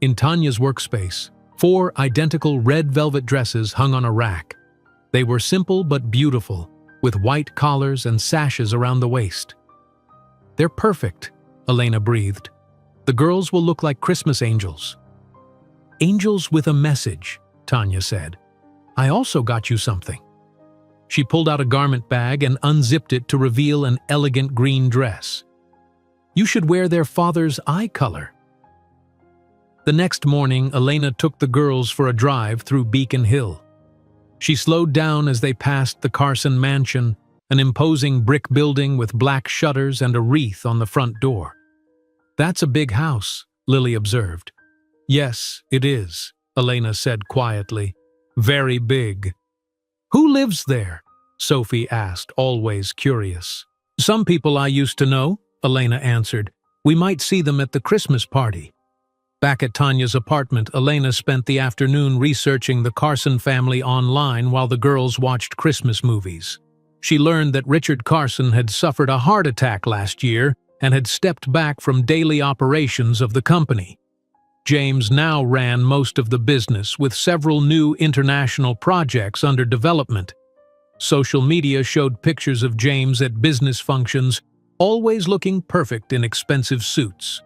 In Tanya's workspace, 4 identical red velvet dresses hung on a rack. They were simple but beautiful, with white collars and sashes around the waist. They're perfect, Elena breathed. The girls will look like Christmas angels. Angels with a message, Tanya said. I also got you something. She pulled out a garment bag and unzipped it to reveal an elegant green dress. You should wear their father's eye color. The next morning, Elena took the girls for a drive through Beacon Hill. She slowed down as they passed the Carson mansion, an imposing brick building with black shutters and a wreath on the front door. That's a big house, Lily observed. Yes, it is, Elena said quietly. Very big. Who lives there? Sophie asked, always curious. Some people I used to know, Elena answered. We might see them at the Christmas party. Back at Tanya's apartment, Elena spent the afternoon researching the Carson family online while the girls watched Christmas movies. She learned that Richard Carson had suffered a heart attack last year and had stepped back from daily operations of the company. James now ran most of the business, with several new international projects under development. Social media showed pictures of James at business functions, always looking perfect in expensive suits.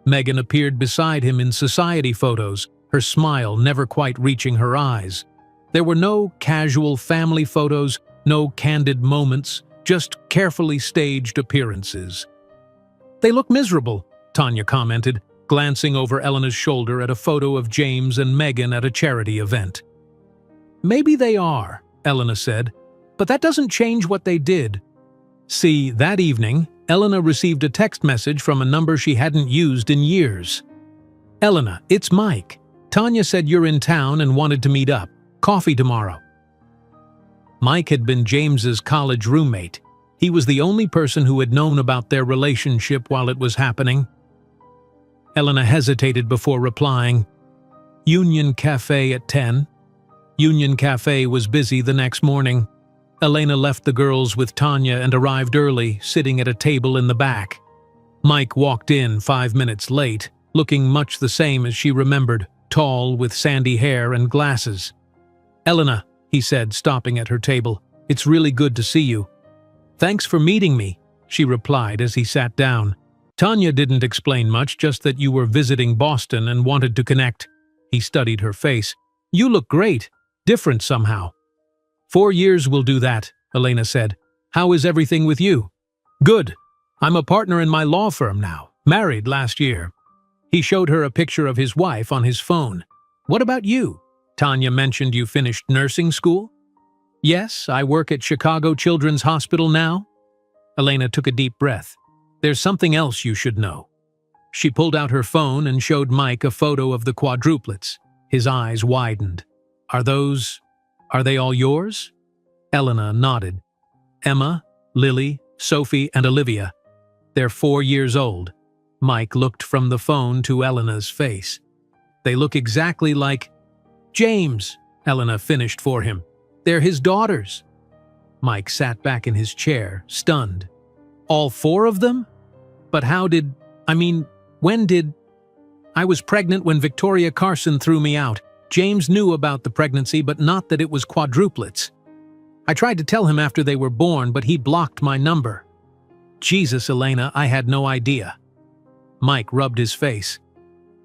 Megan appeared beside him in society photos, her smile never quite reaching her eyes. There were no casual family photos, no candid moments, just carefully staged appearances. They look miserable, Tanya commented, glancing over Elena's shoulder at a photo of James and Megan at a charity event. Maybe they are, Elena said, but that doesn't change what they did. See, that evening, Elena received a text message from a number she hadn't used in years. Elena, it's Mike. Tanya said you're in town and wanted to meet up. Coffee tomorrow. Mike had been James's college roommate. He was the only person who had known about their relationship while it was happening. Elena hesitated before replying. Union Cafe at 10. Union Cafe was busy the next morning. Elena left the girls with Tanya and arrived early, sitting at a table in the back. Mike walked in 5 minutes late, looking much the same as she remembered, tall with sandy hair and glasses. Elena, he said, stopping at her table, it's really good to see you. Thanks for meeting me, she replied as he sat down. Tanya didn't explain much, just that you were visiting Boston and wanted to connect. He studied her face. You look great, different somehow. 4 years will do that, Elena said. How is everything with you? Good. I'm a partner in my law firm now, married last year. He showed her a picture of his wife on his phone. What about you? Tanya mentioned you finished nursing school? Yes, I work at Chicago Children's Hospital now. Elena took a deep breath. There's something else you should know. She pulled out her phone and showed Mike a photo of the quadruplets. His eyes widened. Are they all yours? Elena nodded. Emma, Lily, Sophie, and Olivia. They're 4 years old. Mike looked from the phone to Elena's face. They look exactly like James, Elena finished for him. They're his daughters. Mike sat back in his chair, stunned. All 4 of them? But when did... I was pregnant when Victoria Carson threw me out. James knew about the pregnancy, but not that it was quadruplets. I tried to tell him after they were born, but he blocked my number. Jesus, Elena, I had no idea. Mike rubbed his face.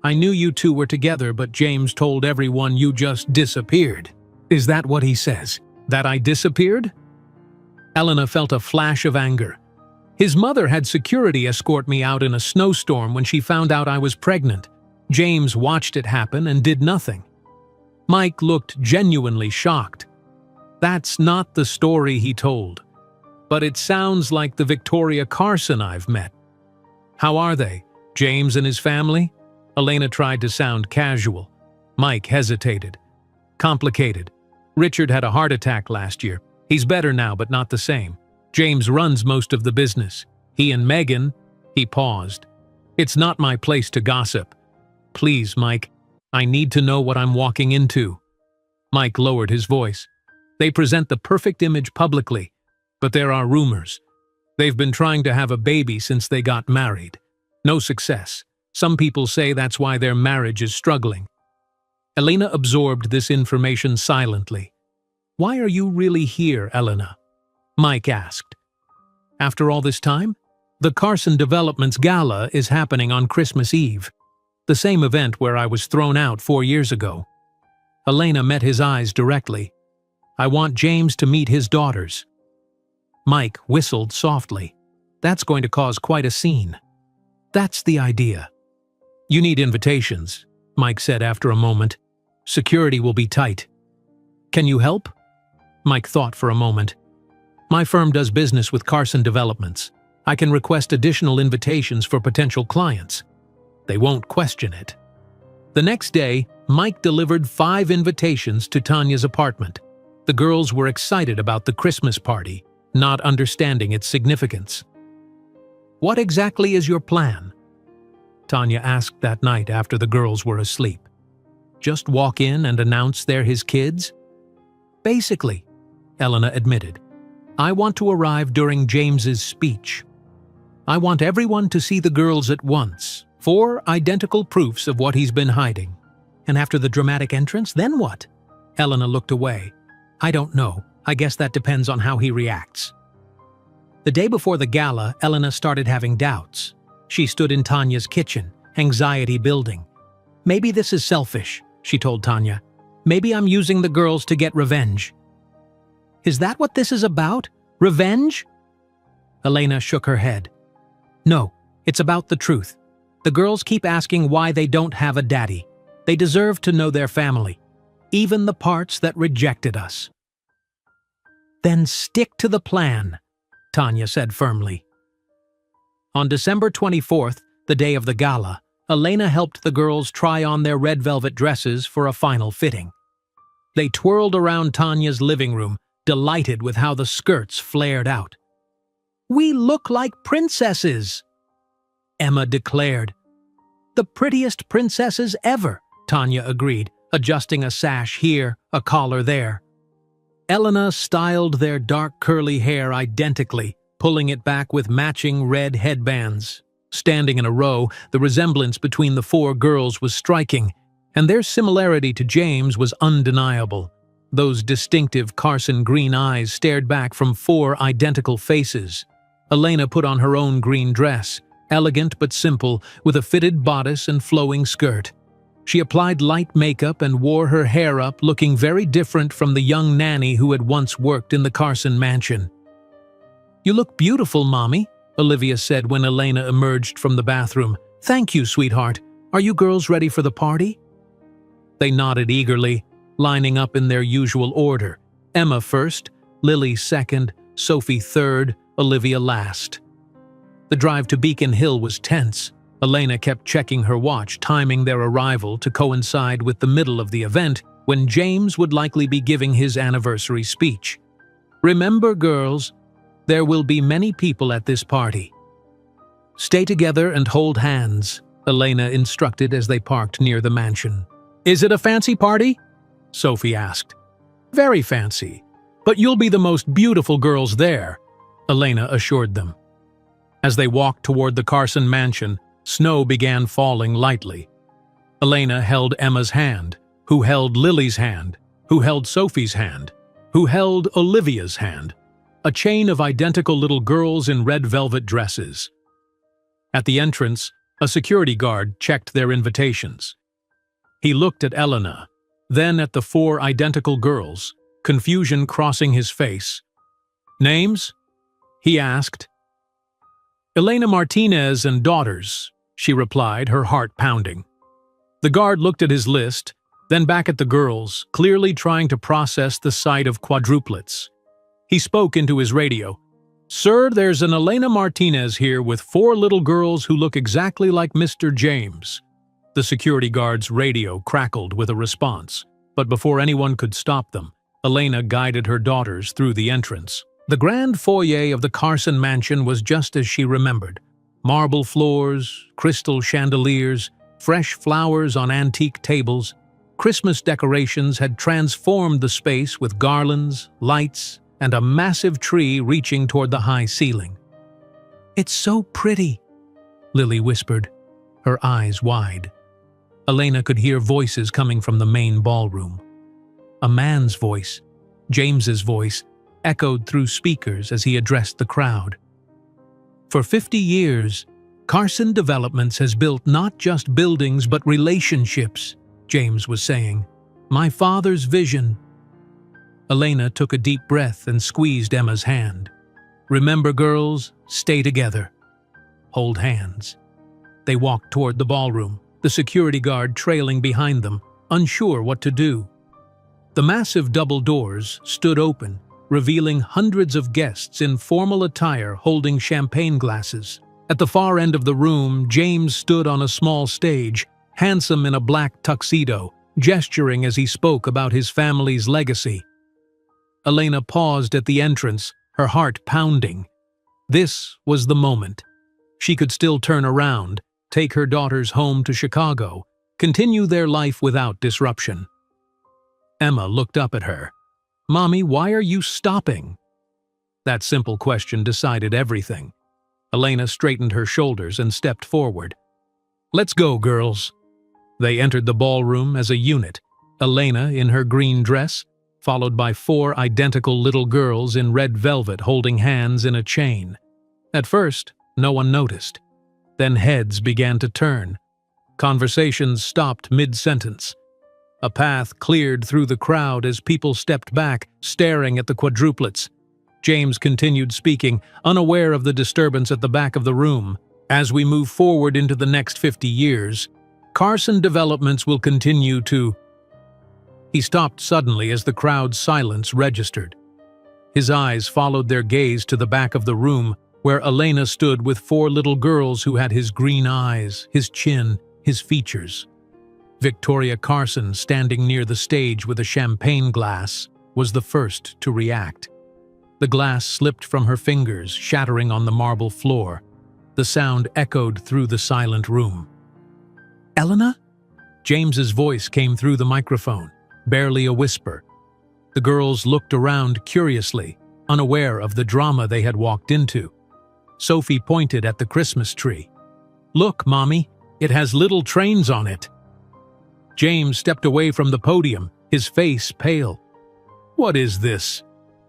I knew you two were together, but James told everyone you just disappeared. Is that what he says? That I disappeared? Elena felt a flash of anger. His mother had security escort me out in a snowstorm when she found out I was pregnant. James watched it happen and did nothing. Mike looked genuinely shocked. That's not the story he told. But it sounds like the Victoria Carson I've met. How are they? James and his family? Elena tried to sound casual. Mike hesitated. Complicated. Richard had a heart attack last year. He's better now, but not the same. James runs most of the business. He and Megan... He paused. It's not my place to gossip. Please, Mike. I need to know what I'm walking into. Mike lowered his voice. They present the perfect image publicly, but there are rumors. They've been trying to have a baby since they got married. No success. Some people say that's why their marriage is struggling. Elena absorbed this information silently. Why are you really here, Elena? Mike asked. After all this time? The Carson Developments Gala is happening on Christmas Eve. The same event where I was thrown out 4 years ago. Elena met his eyes directly. I want James to meet his daughters. Mike whistled softly. That's going to cause quite a scene. That's the idea. You need invitations, Mike said after a moment. Security will be tight. Can you help? Mike thought for a moment. My firm does business with Carson Developments. I can request additional invitations for potential clients. They won't question it. The next day, Mike delivered 5 invitations to Tanya's apartment. The girls were excited about the Christmas party, not understanding its significance. "What exactly is your plan?" Tanya asked that night after the girls were asleep. "Just walk in and announce they're his kids?" "Basically," Elena admitted. "I want to arrive during James's speech. I want everyone to see the girls at once, 4 identical proofs of what he's been hiding. And after the dramatic entrance, then what?" Elena looked away. "I don't know. I guess that depends on how he reacts." The day before the gala, Elena started having doubts. She stood in Tanya's kitchen, anxiety building. "Maybe this is selfish," she told Tanya. "Maybe I'm using the girls to get revenge." "Is that what this is about? Revenge?" Elena shook her head. "No, it's about the truth. The girls keep asking why they don't have a daddy. They deserve to know their family, even the parts that rejected us." "Then stick to the plan," Tanya said firmly. On December 24th, the day of the gala, Elena helped the girls try on their red velvet dresses for a final fitting. They twirled around Tanya's living room, delighted with how the skirts flared out. "We look like princesses," Emma declared. "The prettiest princesses ever," Tanya agreed, adjusting a sash here, a collar there. Elena styled their dark curly hair identically, pulling it back with matching red headbands. Standing in a row, the resemblance between the 4 girls was striking, and their similarity to James was undeniable. Those distinctive Carson green eyes stared back from 4 identical faces. Elena put on her own green dress, elegant but simple, with a fitted bodice and flowing skirt. She applied light makeup and wore her hair up, looking very different from the young nanny who had once worked in the Carson mansion. "You look beautiful, Mommy," Olivia said when Elena emerged from the bathroom. "Thank you, sweetheart. Are you girls ready for the party?" They nodded eagerly, lining up in their usual order. Emma first, Lily second, Sophie third, Olivia last. The drive to Beacon Hill was tense. Elena kept checking her watch, timing their arrival to coincide with the middle of the event, when James would likely be giving his anniversary speech. "Remember, girls, there will be many people at this party. Stay together and hold hands," Elena instructed as they parked near the mansion. "Is it a fancy party?" Sophie asked. "Very fancy, but you'll be the most beautiful girls there," Elena assured them. As they walked toward the Carson mansion, snow began falling lightly. Elena held Emma's hand, who held Lily's hand, who held Sophie's hand, who held Olivia's hand, a chain of identical little girls in red velvet dresses. At the entrance, a security guard checked their invitations. He looked at Elena, then at the 4 identical girls, confusion crossing his face. "Names?" he asked. "Elena Martinez and daughters," she replied, her heart pounding. The guard looked at his list, then back at the girls, clearly trying to process the sight of quadruplets. He spoke into his radio. "Sir, there's an Elena Martinez here with 4 little girls who look exactly like Mr. James." The security guard's radio crackled with a response, but before anyone could stop them, Elena guided her daughters through the entrance. The grand foyer of the Carson mansion was just as she remembered. Marble floors, crystal chandeliers, fresh flowers on antique tables. Christmas decorations had transformed the space with garlands, lights, and a massive tree reaching toward the high ceiling. "It's so pretty," Lily whispered, her eyes wide. Elena could hear voices coming from the main ballroom. A man's voice, James's voice, echoed through speakers as he addressed the crowd. "For 50 years, Carson Developments has built not just buildings but relationships," James was saying. "My father's vision." Elena took a deep breath and squeezed Emma's hand. "Remember, girls, stay together. Hold hands." They walked toward the ballroom, the security guard trailing behind them, unsure what to do. The massive double doors stood open, revealing hundreds of guests in formal attire holding champagne glasses. At the far end of the room, James stood on a small stage, handsome in a black tuxedo, gesturing as he spoke about his family's legacy. Elena paused at the entrance, her heart pounding. This was the moment. She could still turn around, take her daughters home to Chicago, continue their life without disruption. Emma looked up at her. "Mommy, why are you stopping?" That simple question decided everything. Elena straightened her shoulders and stepped forward. "Let's go, girls." They entered the ballroom as a unit, Elena in her green dress, followed by 4 identical little girls in red velvet holding hands in a chain. At first, no one noticed. Then heads began to turn. Conversations stopped mid-sentence. A path cleared through the crowd as people stepped back, staring at the quadruplets. James continued speaking, unaware of the disturbance at the back of the room. "As we move forward into the next 50 years, Carson developments will continue to—" He stopped suddenly as the crowd's silence registered. His eyes followed their gaze to the back of the room, where Elena stood with 4 little girls who had his green eyes, his chin, his features. Victoria Carson, standing near the stage with a champagne glass, was the first to react. The glass slipped from her fingers, shattering on the marble floor. The sound echoed through the silent room. "Elena?" James's voice came through the microphone, barely a whisper. The girls looked around curiously, unaware of the drama they had walked into. Sophie pointed at the Christmas tree. "Look, Mommy, it has little trains on it." James stepped away from the podium, his face pale. "What is this?"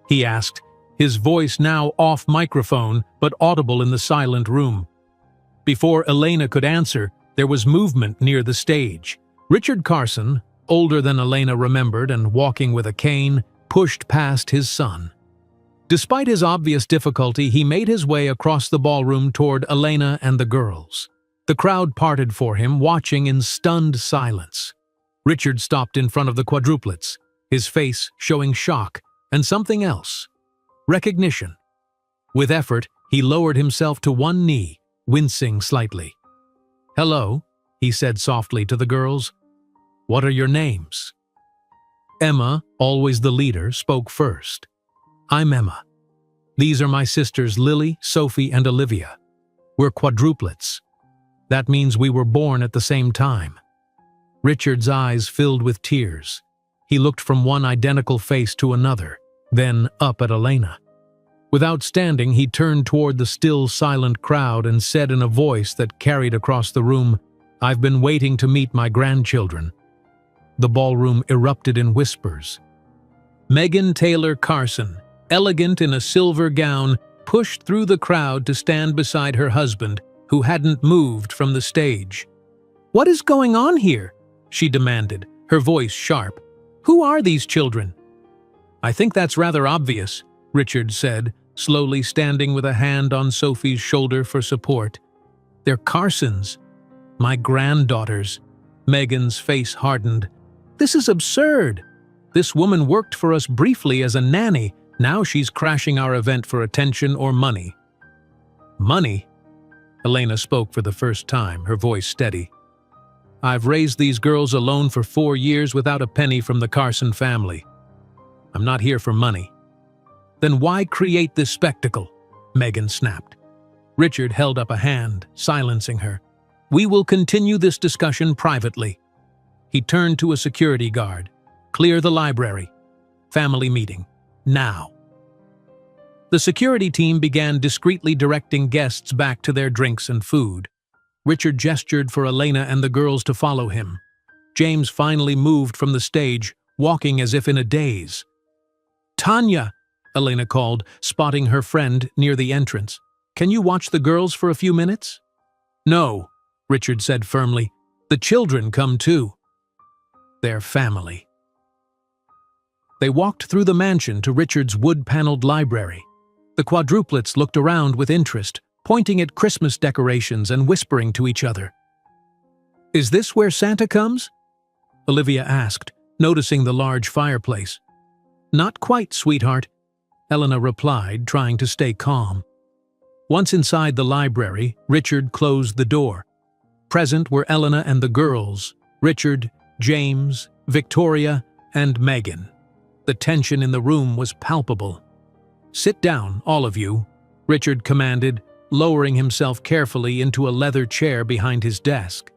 he asked, his voice now off microphone but audible in the silent room. Before Elena could answer, there was movement near the stage. Richard Carson, older than Elena remembered and walking with a cane, pushed past his son. Despite his obvious difficulty, he made his way across the ballroom toward Elena and the girls. The crowd parted for him, watching in stunned silence. Richard stopped in front of the quadruplets, his face showing shock and something else. Recognition. With effort, he lowered himself to one knee, wincing slightly. "Hello," he said softly to the girls. "What are your names?" Emma, always the leader, spoke first. "I'm Emma. These are my sisters Lily, Sophie, and Olivia. We're quadruplets. That means we were born at the same time." Richard's eyes filled with tears. He looked from one identical face to another, then up at Elena. Without standing, he turned toward the still silent crowd and said in a voice that carried across the room, "I've been waiting to meet my grandchildren." The ballroom erupted in whispers. Megan Taylor Carson, elegant in a silver gown, pushed through the crowd to stand beside her husband, who hadn't moved from the stage. "What is going on here?" she demanded, her voice sharp. "Who are these children?" "I think that's rather obvious," Richard said, slowly standing with a hand on Sophie's shoulder for support. "They're Carsons. My granddaughters." Megan's face hardened. "This is absurd. This woman worked for us briefly as a nanny. Now she's crashing our event for attention or money." "Money?" Elena spoke for the first time, her voice steady. "I've raised these girls alone for 4 years without a penny from the Carson family. I'm not here for money." "Then why create this spectacle?" Megan snapped. Richard held up a hand, silencing her. "We will continue this discussion privately." He turned to a security guard. "Clear the library. Family meeting. Now." The security team began discreetly directing guests back to their drinks and food. Richard gestured for Elena and the girls to follow him. James finally moved from the stage, walking as if in a daze. "Tanya," Elena called, spotting her friend near the entrance. "Can you watch the girls for a few minutes?" "No," Richard said firmly. "The children come too. They're family." They walked through the mansion to Richard's wood-paneled library. The quadruplets looked around with interest, pointing at Christmas decorations and whispering to each other. "Is this where Santa comes?" Olivia asked, noticing the large fireplace. "Not quite, sweetheart," Elena replied, trying to stay calm. Once inside the library, Richard closed the door. Present were Elena and the girls, Richard, James, Victoria, and Megan. The tension in the room was palpable. "Sit down, all of you," Richard commanded, lowering himself carefully into a leather chair behind his desk.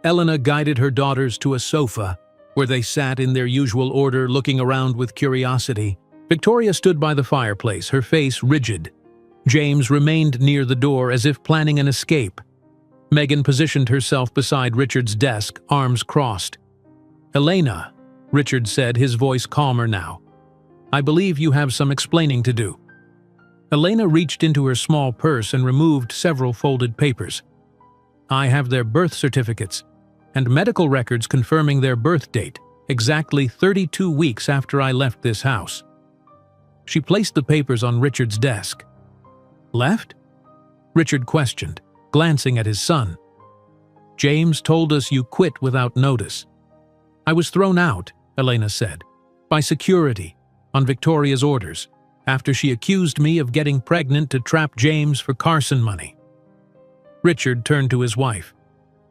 Elena guided her daughters to a sofa, where they sat in their usual order, looking around with curiosity. Victoria stood by the fireplace, her face rigid. James remained near the door as if planning an escape. Megan positioned herself beside Richard's desk, arms crossed. "Elena," Richard said, his voice calmer now, "I believe you have some explaining to do." Elena reached into her small purse and removed several folded papers. "I have their birth certificates and medical records confirming their birth date, exactly 32 weeks after I left this house." She placed the papers on Richard's desk. "Left?" Richard questioned, glancing at his son. "James told us you quit without notice." "I was thrown out," Elena said, "by security, on Victoria's orders, after she accused me of getting pregnant to trap James for Carson money." Richard turned to his wife.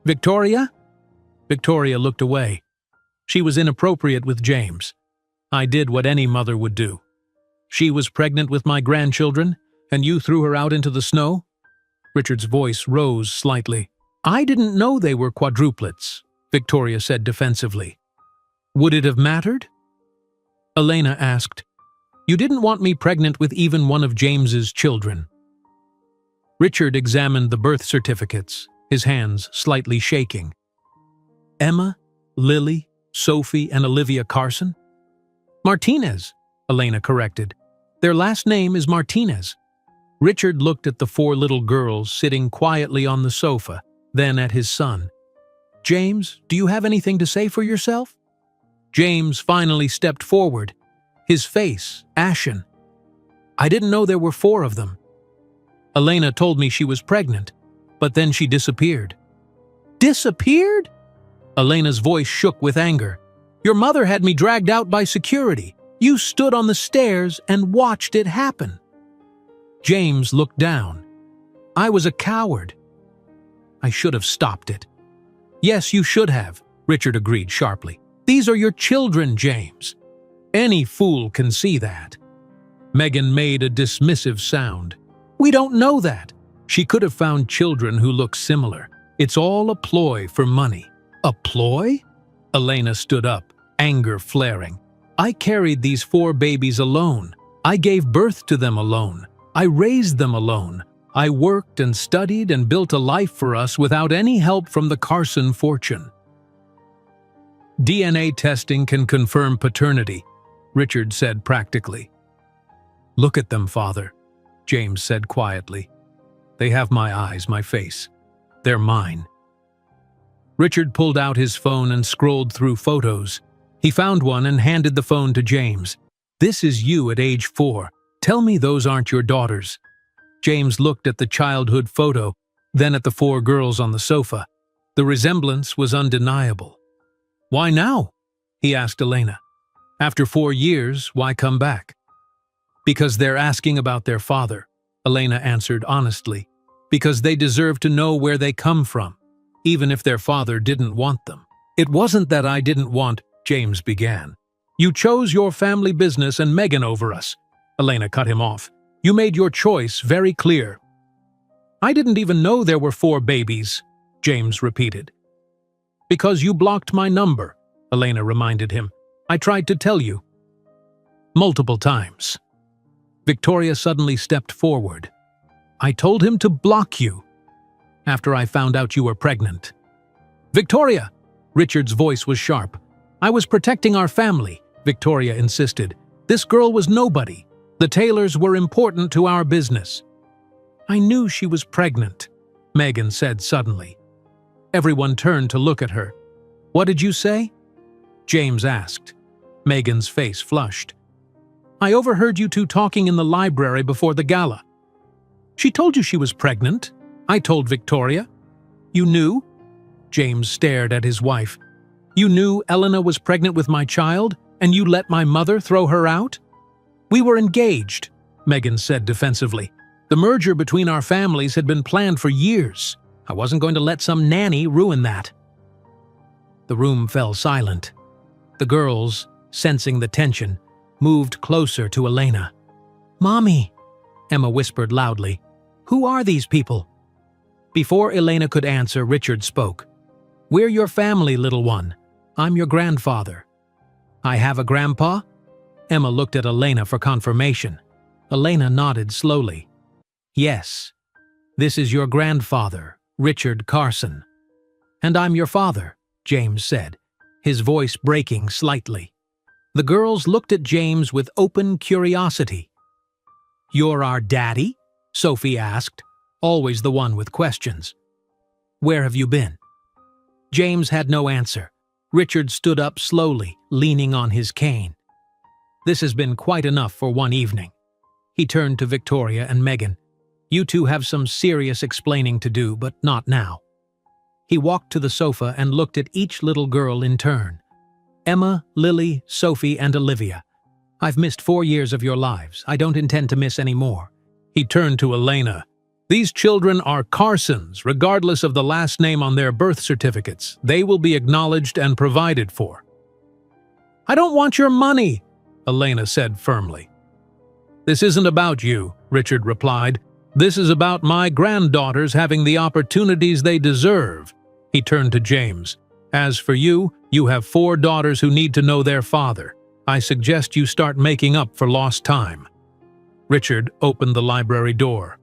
"Victoria?" Victoria looked away. She was inappropriate with James. "I did what any mother would do. She was pregnant with my grandchildren, and you threw her out into the snow?" Richard's voice rose slightly. "I didn't know they were quadruplets," Victoria said defensively. "Would it have mattered?" Elena asked. "You didn't want me pregnant with even one of James's children." Richard examined the birth certificates, his hands slightly shaking. "Emma, Lily, Sophie, and Olivia Carson?" "Martinez," Elena corrected. "Their last name is Martinez." Richard looked at the 4 little girls sitting quietly on the sofa, then at his son. "James, do you have anything to say for yourself?" James finally stepped forward, his face ashen. "I didn't know there were 4 of them. Elena told me she was pregnant, but then she disappeared." "Disappeared?" Elena's voice shook with anger. "Your mother had me dragged out by security. You stood on the stairs and watched it happen." James looked down. "I was a coward. I should have stopped it." "Yes, you should have," Richard agreed sharply. "These are your children, James. Any fool can see that." Megan made a dismissive sound. "We don't know that. She could have found children who look similar. It's all a ploy for money." "A ploy?" Elena stood up, anger flaring. "I carried these 4 babies alone. I gave birth to them alone. I raised them alone. I worked and studied and built a life for us without any help from the Carson fortune." "DNA testing can confirm paternity," Richard said practically. "Look at them, Father," James said quietly. "They have my eyes, my face. They're mine." Richard pulled out his phone and scrolled through photos. He found one and handed the phone to James. "This is you at age 4. Tell me those aren't your daughters." James looked at the childhood photo, then at the 4 girls on the sofa. The resemblance was undeniable. "Why now?" he asked Elena. "After 4 years, why come back?" "Because they're asking about their father," Elena answered honestly. "Because they deserve to know where they come from, even if their father didn't want them." "It wasn't that I didn't want," James began. "You chose your family business and Megan over us," Elena cut him off. "You made your choice very clear." "I didn't even know there were 4 babies," James repeated. "Because you blocked my number," Elena reminded him. "I tried to tell you. Multiple times." Victoria suddenly stepped forward. "I told him to block you after I found out you were pregnant." "Victoria!" Richard's voice was sharp. "I was protecting our family," Victoria insisted. "This girl was nobody. The Taylors were important to our business." "I knew she was pregnant," Megan said suddenly. Everyone turned to look at her. "What did you say?" James asked. Megan's face flushed. "I overheard you 2 talking in the library before the gala." "She told you she was pregnant," I told Victoria. "You knew?" James stared at his wife. "You knew Elena was pregnant with my child, and you let my mother throw her out?" "We were engaged," Megan said defensively. "The merger between our families had been planned for years. I wasn't going to let some nanny ruin that. The room fell silent. The girls, sensing the tension, moved closer to Elena. "Mommy," Emma whispered loudly, "who are these people?" Before Elena could answer, Richard spoke. "We're your family, little one. I'm your grandfather." "I have a grandpa?" Emma looked at Elena for confirmation. Elena nodded slowly. "Yes. This is your grandfather, Richard Carson." "And I'm your father," James said, his voice breaking slightly. The girls looked at James with open curiosity. "You're our daddy?" Sophie asked, always the one with questions. "Where have you been?" James had no answer. Richard stood up slowly, leaning on his cane. "This has been quite enough for one evening." He turned to Victoria and Megan. "You two have some serious explaining to do, but not now." He walked to the sofa and looked at each little girl in turn. "Emma, Lily, Sophie, and Olivia. I've missed 4 years of your lives. I don't intend to miss any more." He turned to Elena. "These children are Carsons, regardless of the last name on their birth certificates. They will be acknowledged and provided for." "I don't want your money," Elena said firmly. "This isn't about you," Richard replied. "This is about my granddaughters having the opportunities they deserve." He turned to James. "As for you, you have 4 daughters who need to know their father. I suggest you start making up for lost time." Richard opened the library door.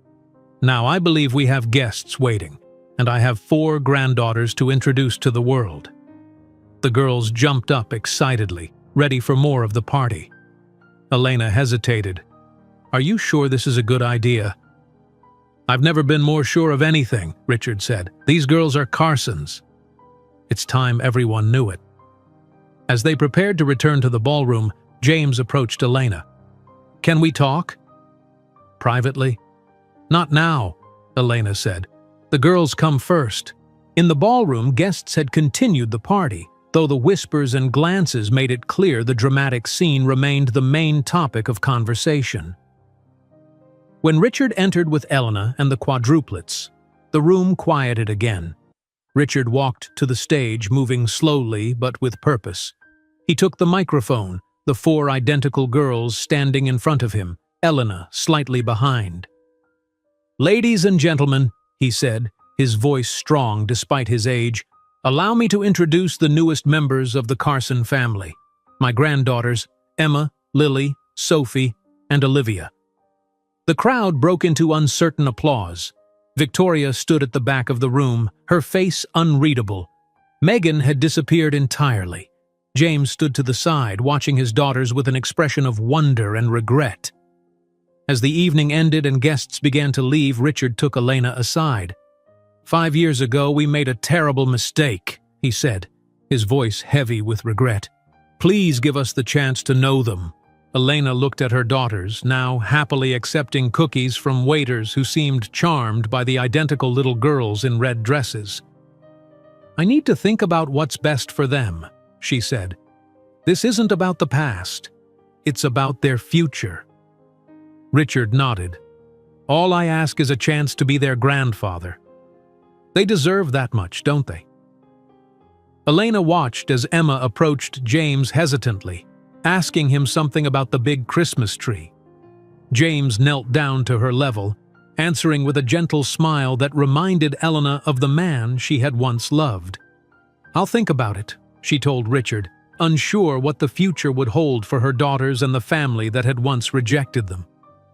"Now I believe we have guests waiting, and I have 4 granddaughters to introduce to the world." The girls jumped up excitedly, ready for more of the party. Elena hesitated. "Are you sure this is a good idea?" "I've never been more sure of anything," Richard said. "These girls are Carsons." It's time everyone knew it. As they prepared to return to the ballroom, James approached Elena. "Can we talk?" "Privately?" "Not now," Elena said. "The girls come first." In the ballroom, guests had continued the party, though the whispers and glances made it clear the dramatic scene remained the main topic of conversation. When Richard entered with Elena and the quadruplets, the room quieted again. Richard walked to the stage, moving slowly but with purpose. He took the microphone, the 4 identical girls standing in front of him, Elena slightly behind. "Ladies and gentlemen," he said, his voice strong despite his age, "allow me to introduce the newest members of the Carson family, my granddaughters, Emma, Lily, Sophie, and Olivia." The crowd broke into uncertain applause. Victoria stood at the back of the room, her face unreadable. Megan had disappeared entirely. James stood to the side, watching his daughters with an expression of wonder and regret. As the evening ended and guests began to leave, Richard took Elena aside. "5 years ago, we made a terrible mistake," he said, his voice heavy with regret. "Please give us the chance to know them." Elena looked at her daughters, now happily accepting cookies from waiters who seemed charmed by the identical little girls in red dresses. "I need to think about what's best for them," she said. "This isn't about the past. It's about their future." Richard nodded. "All I ask is a chance to be their grandfather. They deserve that much, don't they?" Elena watched as Emma approached James hesitantly, asking him something about the big Christmas tree. James knelt down to her level, answering with a gentle smile that reminded Elena of the man she had once loved. "I'll think about it," she told Richard, unsure what the future would hold for her daughters and the family that had once rejected them.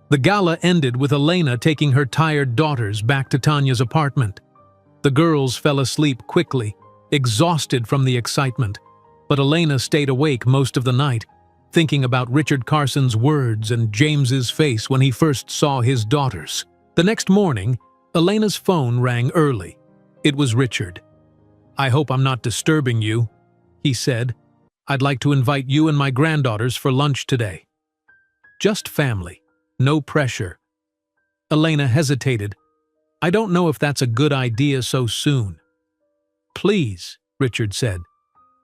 The gala ended with Elena taking her tired daughters back to Tanya's apartment. The girls fell asleep quickly, exhausted from the excitement, but Elena stayed awake most of the night, thinking about Richard Carson's words and James's face when he first saw his daughters. The next morning, Elena's phone rang early. It was Richard. "I hope I'm not disturbing you," he said. "I'd like to invite you and my granddaughters for lunch today." "Just family. No pressure." Elena hesitated. "I don't know if that's a good idea so soon." "Please," Richard said.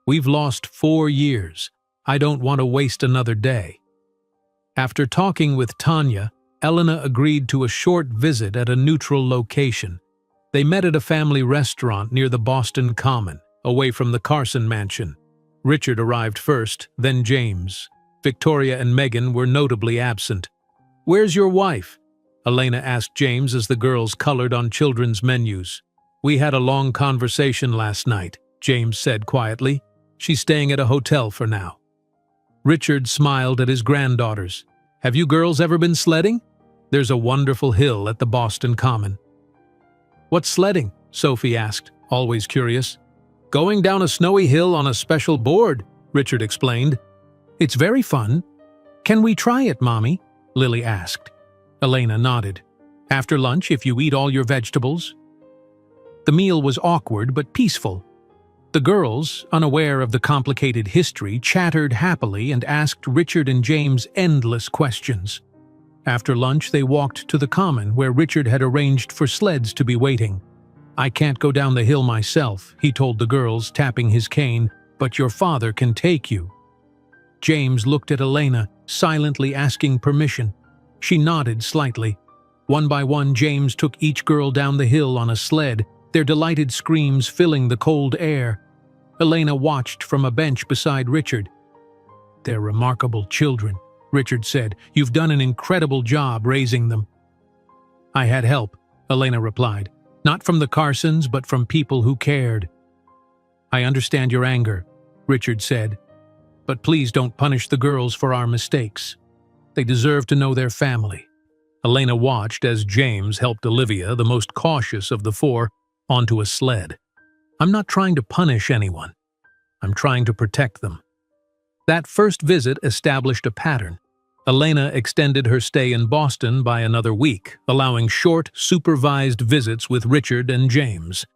"We've lost 4 years. I don't want to waste another day." After talking with Tanya, Elena agreed to a short visit at a neutral location. They met at a family restaurant near the Boston Common, away from the Carson mansion. Richard arrived first, then James. Victoria and Megan were notably absent. "Where's your wife?" Elena asked James as the girls colored on children's menus. "We had a long conversation last night," James said quietly. "She's staying at a hotel for now." Richard smiled at his granddaughters. "Have you girls ever been sledding? There's a wonderful hill at the Boston Common." "What's sledding?" Sophie asked, always curious. "Going down a snowy hill on a special board," Richard explained. "It's very fun. Can we try it, Mommy?" Lily asked. Elena nodded. "After lunch, if you eat all your vegetables?" The meal was awkward but peaceful. The girls, unaware of the complicated history, chattered happily and asked Richard and James endless questions. After lunch, they walked to the common where Richard had arranged for sleds to be waiting. "I can't go down the hill myself," he told the girls, tapping his cane, "but your father can take you." James looked at Elena, silently asking permission. She nodded slightly. One by one, James took each girl down the hill on a sled, their delighted screams filling the cold air. Elena watched from a bench beside Richard. "They're remarkable children," Richard said. "You've done an incredible job raising them." "I had help," Elena replied. "Not from the Carsons, but from people who cared." "I understand your anger," Richard said. "But please don't punish the girls for our mistakes. They deserve to know their family." Elena watched as James helped Olivia, the most cautious of the four, onto a sled. "I'm not trying to punish anyone. I'm trying to protect them." That first visit established a pattern. Elena extended her stay in Boston by another week, allowing short, supervised visits with Richard and James.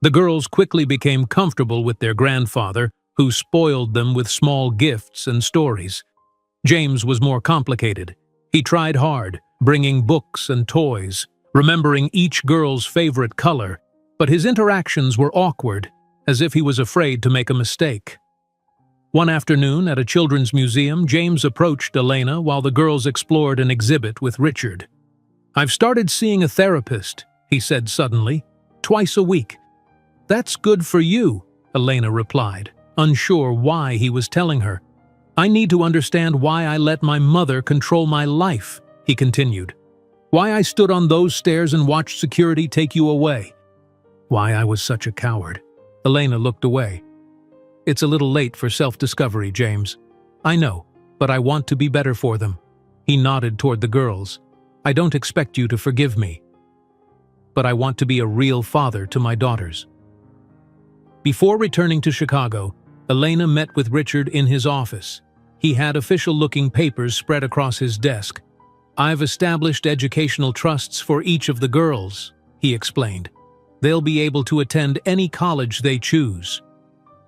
The girls quickly became comfortable with their grandfather, who spoiled them with small gifts and stories. James was more complicated. He tried hard, bringing books and toys, remembering each girl's favorite color, but his interactions were awkward, as if he was afraid to make a mistake. One afternoon at a children's museum, James approached Elena while the girls explored an exhibit with Richard. "I've started seeing a therapist," he said suddenly, "twice a week." "That's good for you," Elena replied, unsure why he was telling her. "I need to understand why I let my mother control my life," he continued. "Why I stood on those stairs and watched security take you away. Why I was such a coward." Elena looked away. "It's a little late for self-discovery, James. I know, but I want to be better for them." He nodded toward the girls. "I don't expect you to forgive me, but I want to be a real father to my daughters." Before returning to Chicago, Elena met with Richard in his office. He had official-looking papers spread across his desk. "I've established educational trusts for each of the girls," he explained. "They'll be able to attend any college they choose.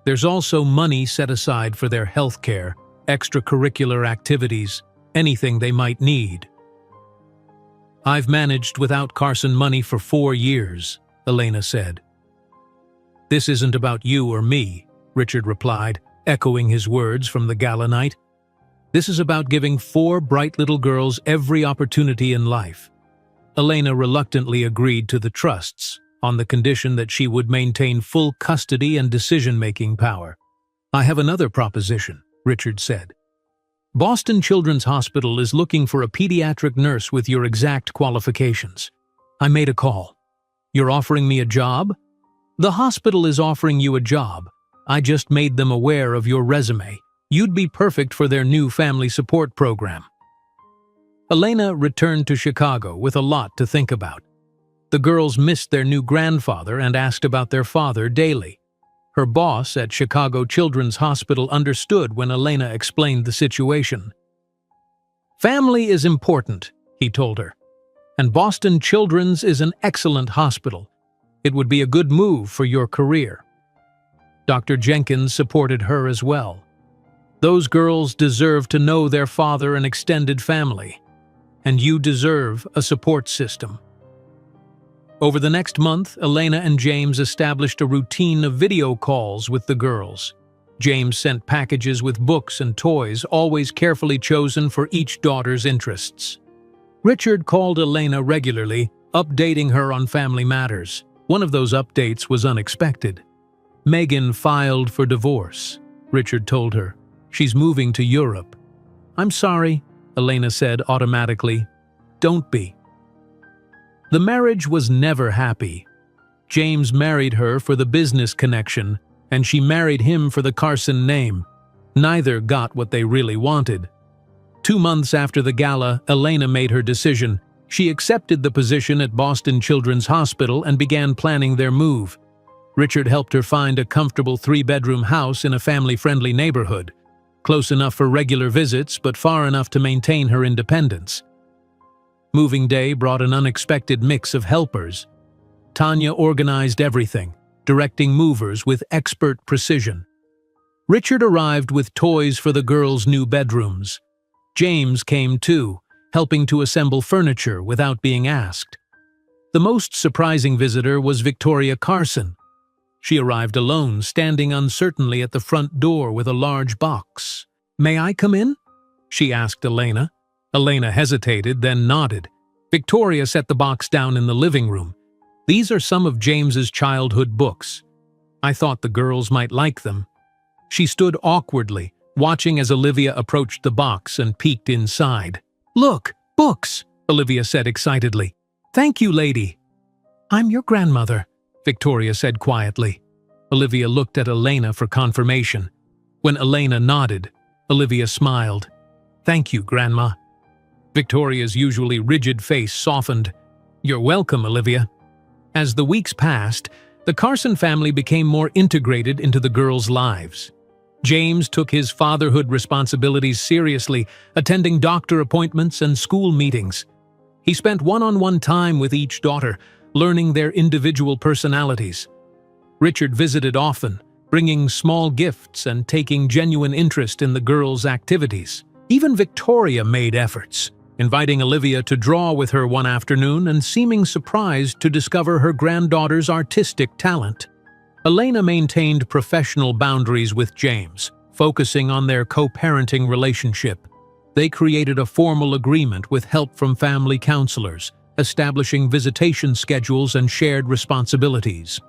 There's also money set aside for their health care, extracurricular activities, anything they might need." "I've managed without Carson money for 4 years," Elena said. "This isn't about you or me," Richard replied, echoing his words from the gala night. "This is about giving 4 bright little girls every opportunity in life." Elena reluctantly agreed to the trusts, on the condition that she would maintain full custody and decision-making power. "I have another proposition," Richard said. "Boston Children's Hospital is looking for a pediatric nurse with your exact qualifications. I made a call. You're offering me a job? The hospital is offering you a job. I just made them aware of your resume. You'd be perfect for their new family support program." Elena returned to Chicago with a lot to think about. The girls missed their new grandfather and asked about their father daily. Her boss at Chicago Children's Hospital understood when Elena explained the situation. "Family is important," he told her, "and Boston Children's is an excellent hospital. It would be a good move for your career." Dr. Jenkins supported her as well. "Those girls deserve to know their father and extended family, and you deserve a support system." Over the next month, Elena and James established a routine of video calls with the girls. James sent packages with books and toys, always carefully chosen for each daughter's interests. Richard called Elena regularly, updating her on family matters. One of those updates was unexpected. Megan filed for divorce, Richard told her. She's moving to Europe. I'm sorry, Elena said automatically. Don't be. The marriage was never happy. James married her for the business connection, and she married him for the Carson name. Neither got what they really wanted. 2 months after the gala, Elena made her decision. She accepted the position at Boston Children's Hospital and began planning their move. Richard helped her find a comfortable 3-bedroom house in a family-friendly neighborhood, close enough for regular visits but far enough to maintain her independence. Moving day brought an unexpected mix of helpers. Tanya organized everything, directing movers with expert precision. Richard arrived with toys for the girls' new bedrooms. James came too, helping to assemble furniture without being asked. The most surprising visitor was Victoria Carson. She arrived alone, standing uncertainly at the front door with a large box. "May I come in?" she asked Elena. Elena hesitated, then nodded. Victoria set the box down in the living room. "These are some of James's childhood books. I thought the girls might like them." She stood awkwardly, watching as Olivia approached the box and peeked inside. "Look, books," Olivia said excitedly. "Thank you, lady." "I'm your grandmother," Victoria said quietly. Olivia looked at Elena for confirmation. When Elena nodded, Olivia smiled. "Thank you, Grandma." Victoria's usually rigid face softened. "You're welcome, Olivia." As the weeks passed, the Carson family became more integrated into the girls' lives. James took his fatherhood responsibilities seriously, attending doctor appointments and school meetings. He spent one-on-one time with each daughter, learning their individual personalities. Richard visited often, bringing small gifts and taking genuine interest in the girls' activities. Even Victoria made efforts, inviting Olivia to draw with her one afternoon and seeming surprised to discover her granddaughter's artistic talent. Elena maintained professional boundaries with James, focusing on their co-parenting relationship. They created a formal agreement with help from family counselors, establishing visitation schedules and shared responsibilities.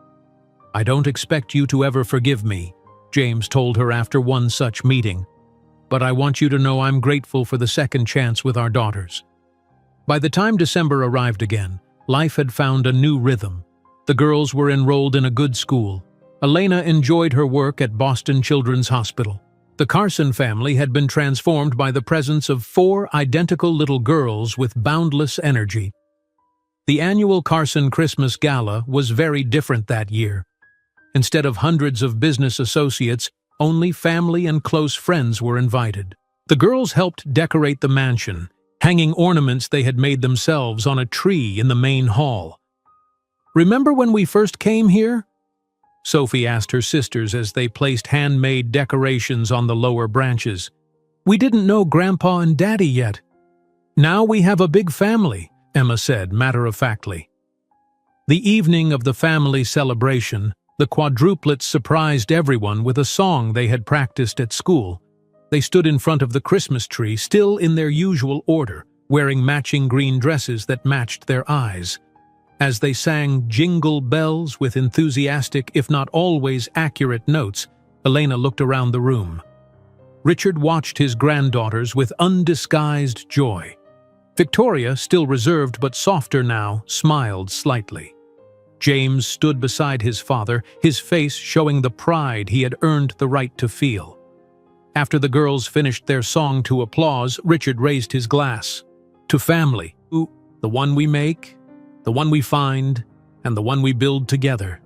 "I don't expect you to ever forgive me," James told her after one such meeting. "But I want you to know I'm grateful for the second chance with our daughters." By the time December arrived again, life had found a new rhythm. The girls were enrolled in a good school. Elena enjoyed her work at Boston Children's Hospital. The Carson family had been transformed by the presence of 4 identical little girls with boundless energy. The annual Carson Christmas Gala was very different that year. Instead of hundreds of business associates, only family and close friends were invited. The girls helped decorate the mansion, hanging ornaments they had made themselves on a tree in the main hall. "Remember when we first came here?" Sophie asked her sisters as they placed handmade decorations on the lower branches. "We didn't know Grandpa and Daddy yet." "Now we have a big family," Emma said matter-of-factly. The evening of the family celebration, the quadruplets surprised everyone with a song they had practiced at school. They stood in front of the Christmas tree, still in their usual order, wearing matching green dresses that matched their eyes. As they sang Jingle Bells with enthusiastic, if not always accurate notes, Elena looked around the room. Richard watched his granddaughters with undisguised joy. Victoria, still reserved but softer now, smiled slightly. James stood beside his father, his face showing the pride he had earned the right to feel. After the girls finished their song to applause, Richard raised his glass. "To family, the one we make, the one we find, and the one we build together."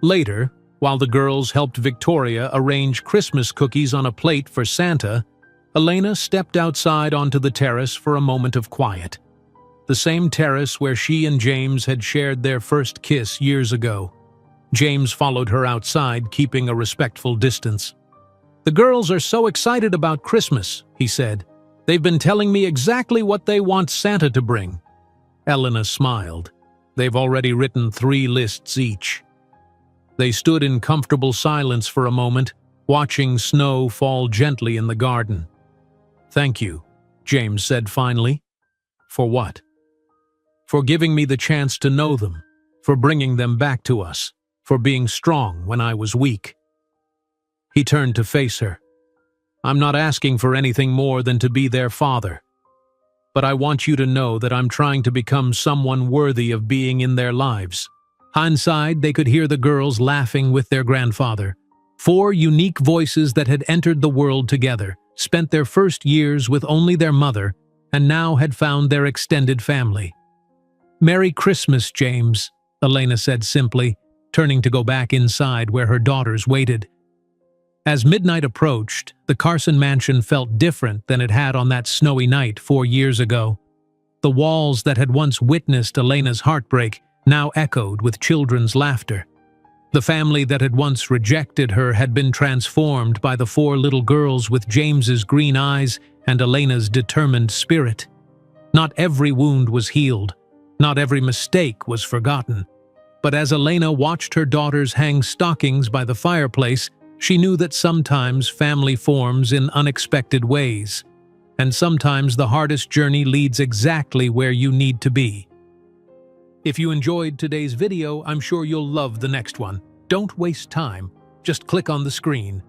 Later, while the girls helped Victoria arrange Christmas cookies on a plate for Santa, Elena stepped outside onto the terrace for a moment of quiet. The same terrace where she and James had shared their first kiss years ago. James followed her outside, keeping a respectful distance. "The girls are so excited about Christmas," he said. "They've been telling me exactly what they want Santa to bring." Elena smiled. "They've already written 3 lists each." They stood in comfortable silence for a moment, watching snow fall gently in the garden. "Thank you," James said finally. "For what?" "For giving me the chance to know them, for bringing them back to us, for being strong when I was weak." He turned to face her. "I'm not asking for anything more than to be their father. But I want you to know that I'm trying to become someone worthy of being in their lives." Inside, they could hear the girls laughing with their grandfather. 4 unique voices that had entered the world together, spent their first years with only their mother, and now had found their extended family. "Merry Christmas, James," Elena said simply, turning to go back inside where her daughters waited. As midnight approached, the Carson mansion felt different than it had on that snowy night 4 years ago. The walls that had once witnessed Elena's heartbreak now echoed with children's laughter. The family that had once rejected her had been transformed by the 4 little girls with James's green eyes and Elena's determined spirit. Not every wound was healed. Not every mistake was forgotten. But as Elena watched her daughters hang stockings by the fireplace, she knew that sometimes family forms in unexpected ways. And sometimes the hardest journey leads exactly where you need to be. If you enjoyed today's video, I'm sure you'll love the next one. Don't waste time. Just click on the screen.